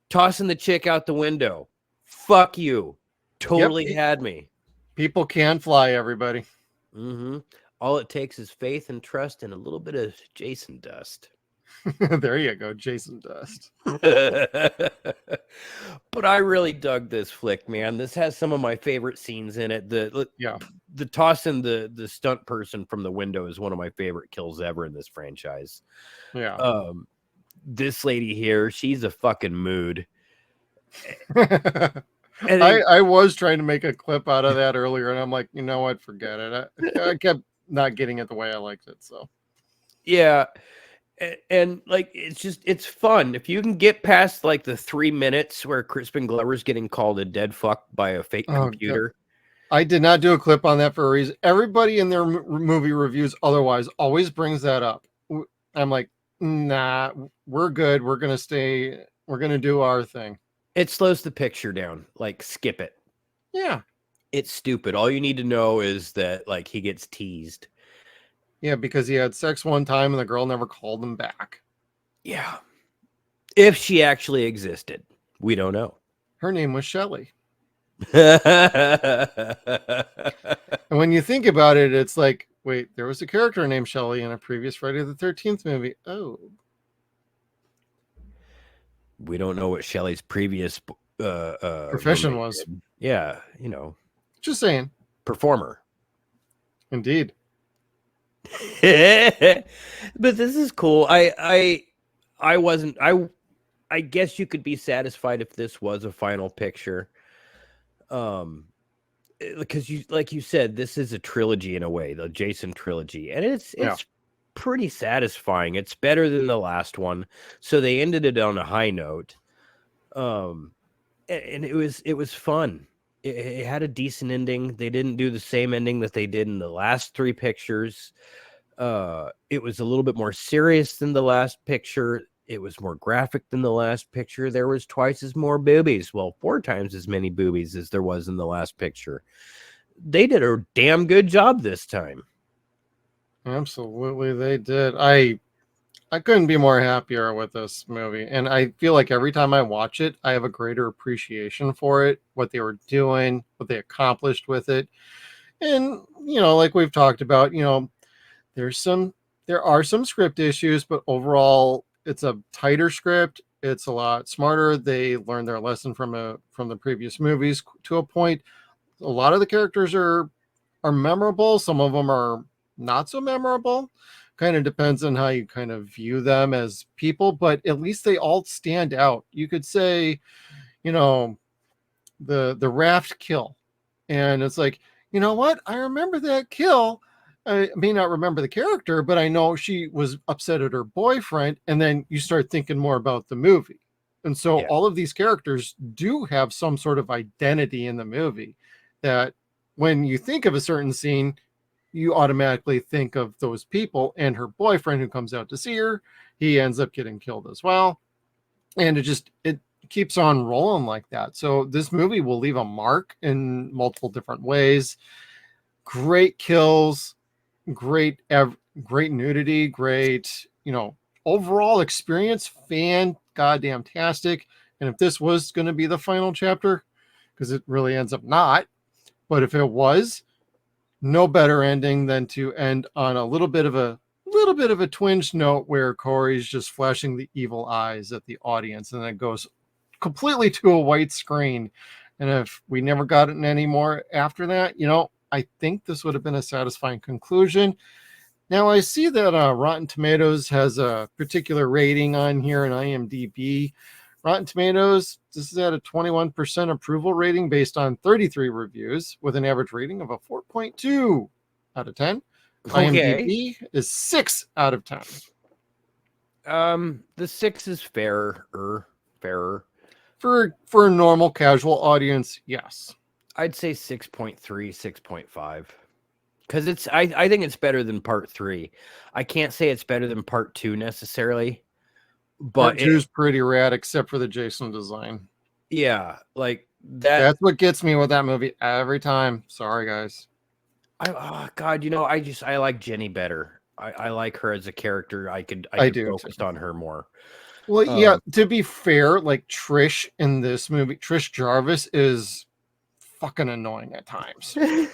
S5: tossing the chick out the window, fuck you, totally
S1: Yep.
S5: had me.
S1: People can fly, everybody.
S5: All it takes is faith and trust and a little bit of Jason dust.
S1: There you go, Jason Dust.
S5: But I really dug this flick, man. This has some of my favorite scenes in it. The tossing the stunt person from the window is one of my favorite kills ever in this franchise.
S1: Yeah.
S5: This lady here, she's a fucking mood. And
S1: I was trying to make a clip out of that earlier, and I'm like, you know what? Forget it. I kept not getting it the way I liked it. So
S5: yeah. And like it's fun if you can get past like the 3 minutes where Crispin Glover's getting called a dead fuck by a fake
S1: Oh, God.
S5: computer.
S1: I did not do a clip on that for a reason. Everybody in their movie reviews otherwise always brings that up. I'm like, nah, we're good. We're going to do our thing.
S5: It slows the picture down. Like, skip it.
S1: Yeah.
S5: It's stupid. All you need to know is that like he gets teased.
S1: Yeah, because he had sex one time and the girl never called him back.
S5: Yeah. If she actually existed, we don't know.
S1: Her name was Shelley.
S5: Yeah.
S1: And when you think about it, it's like, wait, there was a character named Shelley in a previous Friday the 13th movie. Oh.
S5: We don't know what Shelley's previous
S1: Profession
S5: roommate
S1: was.
S5: did. Yeah,
S1: Just saying.
S5: performer.
S1: Indeed.
S5: But this is cool. I wasn't I guess you could be satisfied if this was a final picture. Because like you said, this is a trilogy in a way, the Jason trilogy, and it's pretty satisfying. It's better than the last one, so they ended it on a high note. And it was fun. It had a decent ending. They didn't do the same ending that they did in the last 3 pictures. It was a little bit more serious than the last picture. It was more graphic than the last picture. There was twice as more boobies. Well, 4 times as many boobies as there was in the last picture. They did a damn good job this time.
S1: Absolutely, they did. I couldn't be more happier with this movie. And I feel like every time I watch it, I have a greater appreciation for it, what they were doing, what they accomplished with it. And, like we've talked about, there are some script issues, but overall it's a tighter script. It's a lot smarter. They learned their lesson from the previous movies to a point. A lot of the characters are memorable. Some of them are not so memorable. Kind of depends on how you kind of view them as people, but at least they all stand out. You could say, the raft kill, and it's like, you know what? I remember that kill. I may not remember the character, but I know she was upset at her boyfriend, and then you start thinking more about the movie. And so all of these characters do have some sort of identity in the movie that when you think of a certain scene, you automatically think of those people and her boyfriend who comes out to see her. He ends up getting killed as well. And it keeps on rolling like that. So this movie will leave a mark in multiple different ways. Great kills, great nudity, great, overall experience, goddamn tastic. And if this was going to be the final chapter, because it really ends up not, but if it was, no better ending than to end on a little bit of a twinge note where Corey's just flashing the evil eyes at the audience, and then it goes completely to a white screen. And if we never got it anymore after that, I think this would have been a satisfying conclusion. Now I see that Rotten Tomatoes has a particular rating on here in IMDb. Rotten Tomatoes, this is at a 21% approval rating based on 33 reviews with an average rating of a 4.2 out of 10.
S5: Okay.
S1: IMDb is 6 out of 10.
S5: The 6 is fairer.
S1: For a normal casual audience, yes.
S5: I'd say 6.3, 6.5. Because I think it's better than part 3. I can't say it's better than part 2 necessarily. But
S1: Part 2 is pretty rad, except for the Jason design.
S5: Yeah, like that.
S1: That's what gets me with that movie every time. Sorry, guys.
S5: God, I like Jenny better. I like her as a character. I could focus on her more.
S1: Well, yeah, to be fair, like Trish in this movie, Trish Jarvis is fucking annoying at times. And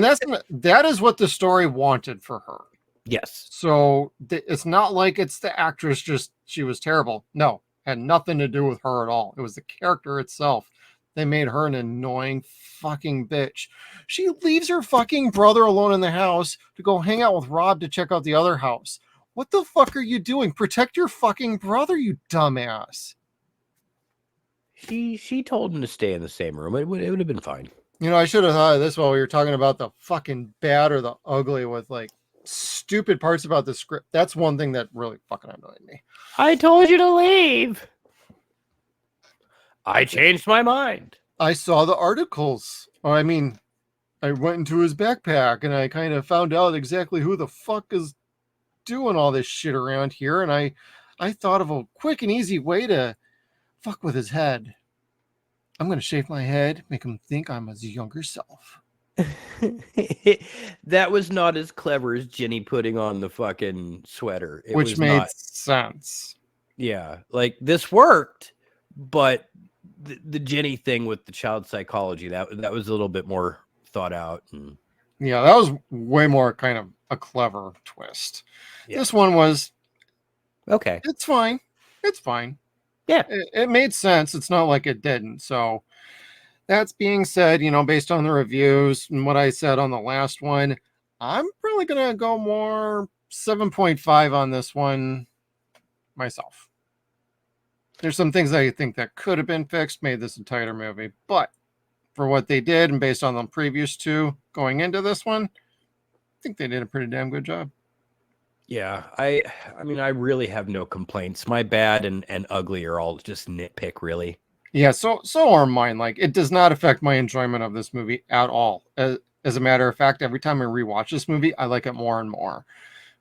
S1: that is what the story wanted for her.
S5: Yes.
S1: So it's not like it's the actress she was terrible. No, had nothing to do with her at all. It was the character itself. They made her an annoying fucking bitch. She leaves her fucking brother alone in the house to go hang out with Rob to check out the other house. What the fuck are you doing? Protect your fucking brother, you dumbass.
S5: She told him to stay in the same room. It would have been fine.
S1: I should have thought of this while we were talking about the fucking bad or the ugly with like stupid parts about the script. That's one thing that really fucking annoyed me.
S5: I told you to leave. I changed my mind.
S1: I saw the articles. I mean, I went into his backpack and I kind of found out exactly who the fuck is doing all this shit around here. And I thought of a quick and easy way to fuck with his head. I'm going to shave my head, make him think I'm his younger self.
S5: That was not as clever as Ginny putting on the fucking sweater. It
S1: Which
S5: was
S1: made
S5: not,
S1: sense.
S5: yeah, like this worked, but the Ginny thing with the child psychology, that was a little bit more thought out. And
S1: Yeah, that was way more kind of a clever twist.
S5: Yeah.
S1: This one was,
S5: okay.
S1: it's fine. It's fine.
S5: Yeah.
S1: It made sense. It's not like it didn't. So that's being said, based on the reviews and what I said on the last one, I'm probably going to go more 7.5 on this one myself. There's some things I think that could have been fixed, made this a tighter movie, but for what they did and based on the previous two going into this one, I think they did a pretty damn good job.
S5: Yeah, I mean, I really have no complaints. My bad and ugly are all just nitpick, really.
S1: Yeah, so are mine. Like, it does not affect my enjoyment of this movie at all. As a matter of fact, every time I rewatch this movie, I like it more and more.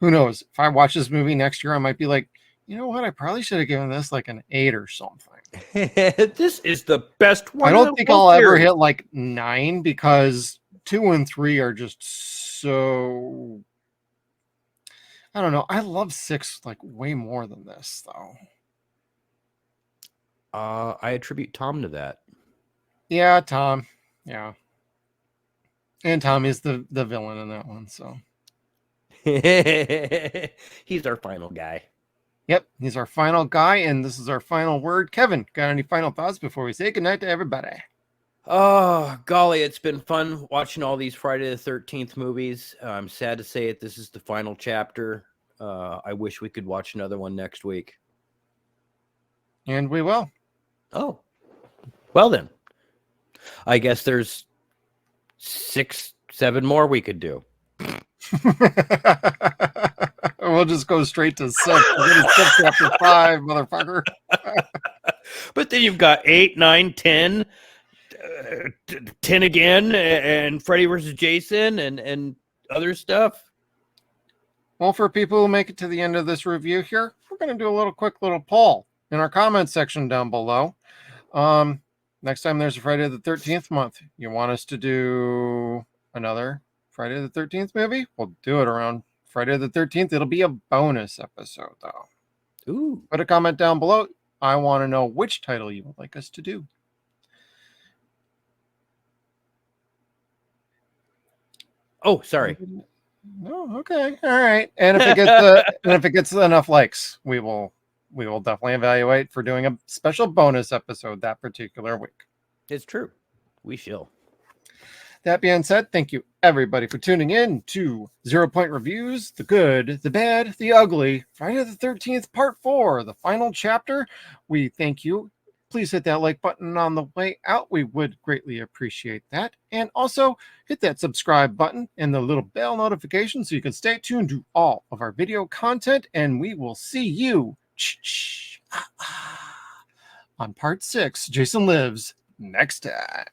S1: Who knows? If I watch this movie next year, I might be like, you know what? I probably should have given this like an 8 or something.
S5: This is the best one.
S1: I don't think I'll ever hit like 9 because 2 and 3 are just so... I don't know. I love 6 like way more than this, though.
S5: I attribute Tom to that.
S1: Yeah, Tom. Yeah. And Tom is the villain in that one, so.
S5: He's our final guy.
S1: Yep, he's our final guy, and this is our final word. Kevin, got any final thoughts before we say goodnight to everybody?
S5: Oh, golly, it's been fun watching all these Friday the 13th movies. I'm sad to say it. This is the final chapter. I wish we could watch another one next week.
S1: And we will.
S5: Oh, well then. I guess there's 6, 7 more we could do.
S1: We'll just go straight to 6. We're gonna skip chapter 5, motherfucker.
S5: But then you've got 8, 9, 10, 10 again, and Freddy versus Jason and other stuff.
S1: Well, for people who make it to the end of this review here, we're going to do a quick little poll in our comment section down below. Next time there's a Friday the 13th month, you want us to do another Friday the 13th movie? We'll do it around Friday the 13th. It'll be a bonus episode, though.
S5: Ooh.
S1: Put a comment down below. I want to know which title you would like us to do.
S5: Oh, sorry.
S1: Oh, okay. All right. And if it gets enough likes, we will definitely evaluate for doing a special bonus episode that particular week.
S5: It's true. We shall.
S1: That being said, thank you everybody for tuning in to 0 Point Reviews, the good, the bad, the ugly, Friday the 13th, part 4, the final chapter. We thank you. Please hit that like button on the way out. We would greatly appreciate that. And also hit that subscribe button and the little bell notification so you can stay tuned to all of our video content. And we will see you on part 6, Jason Lives, next time.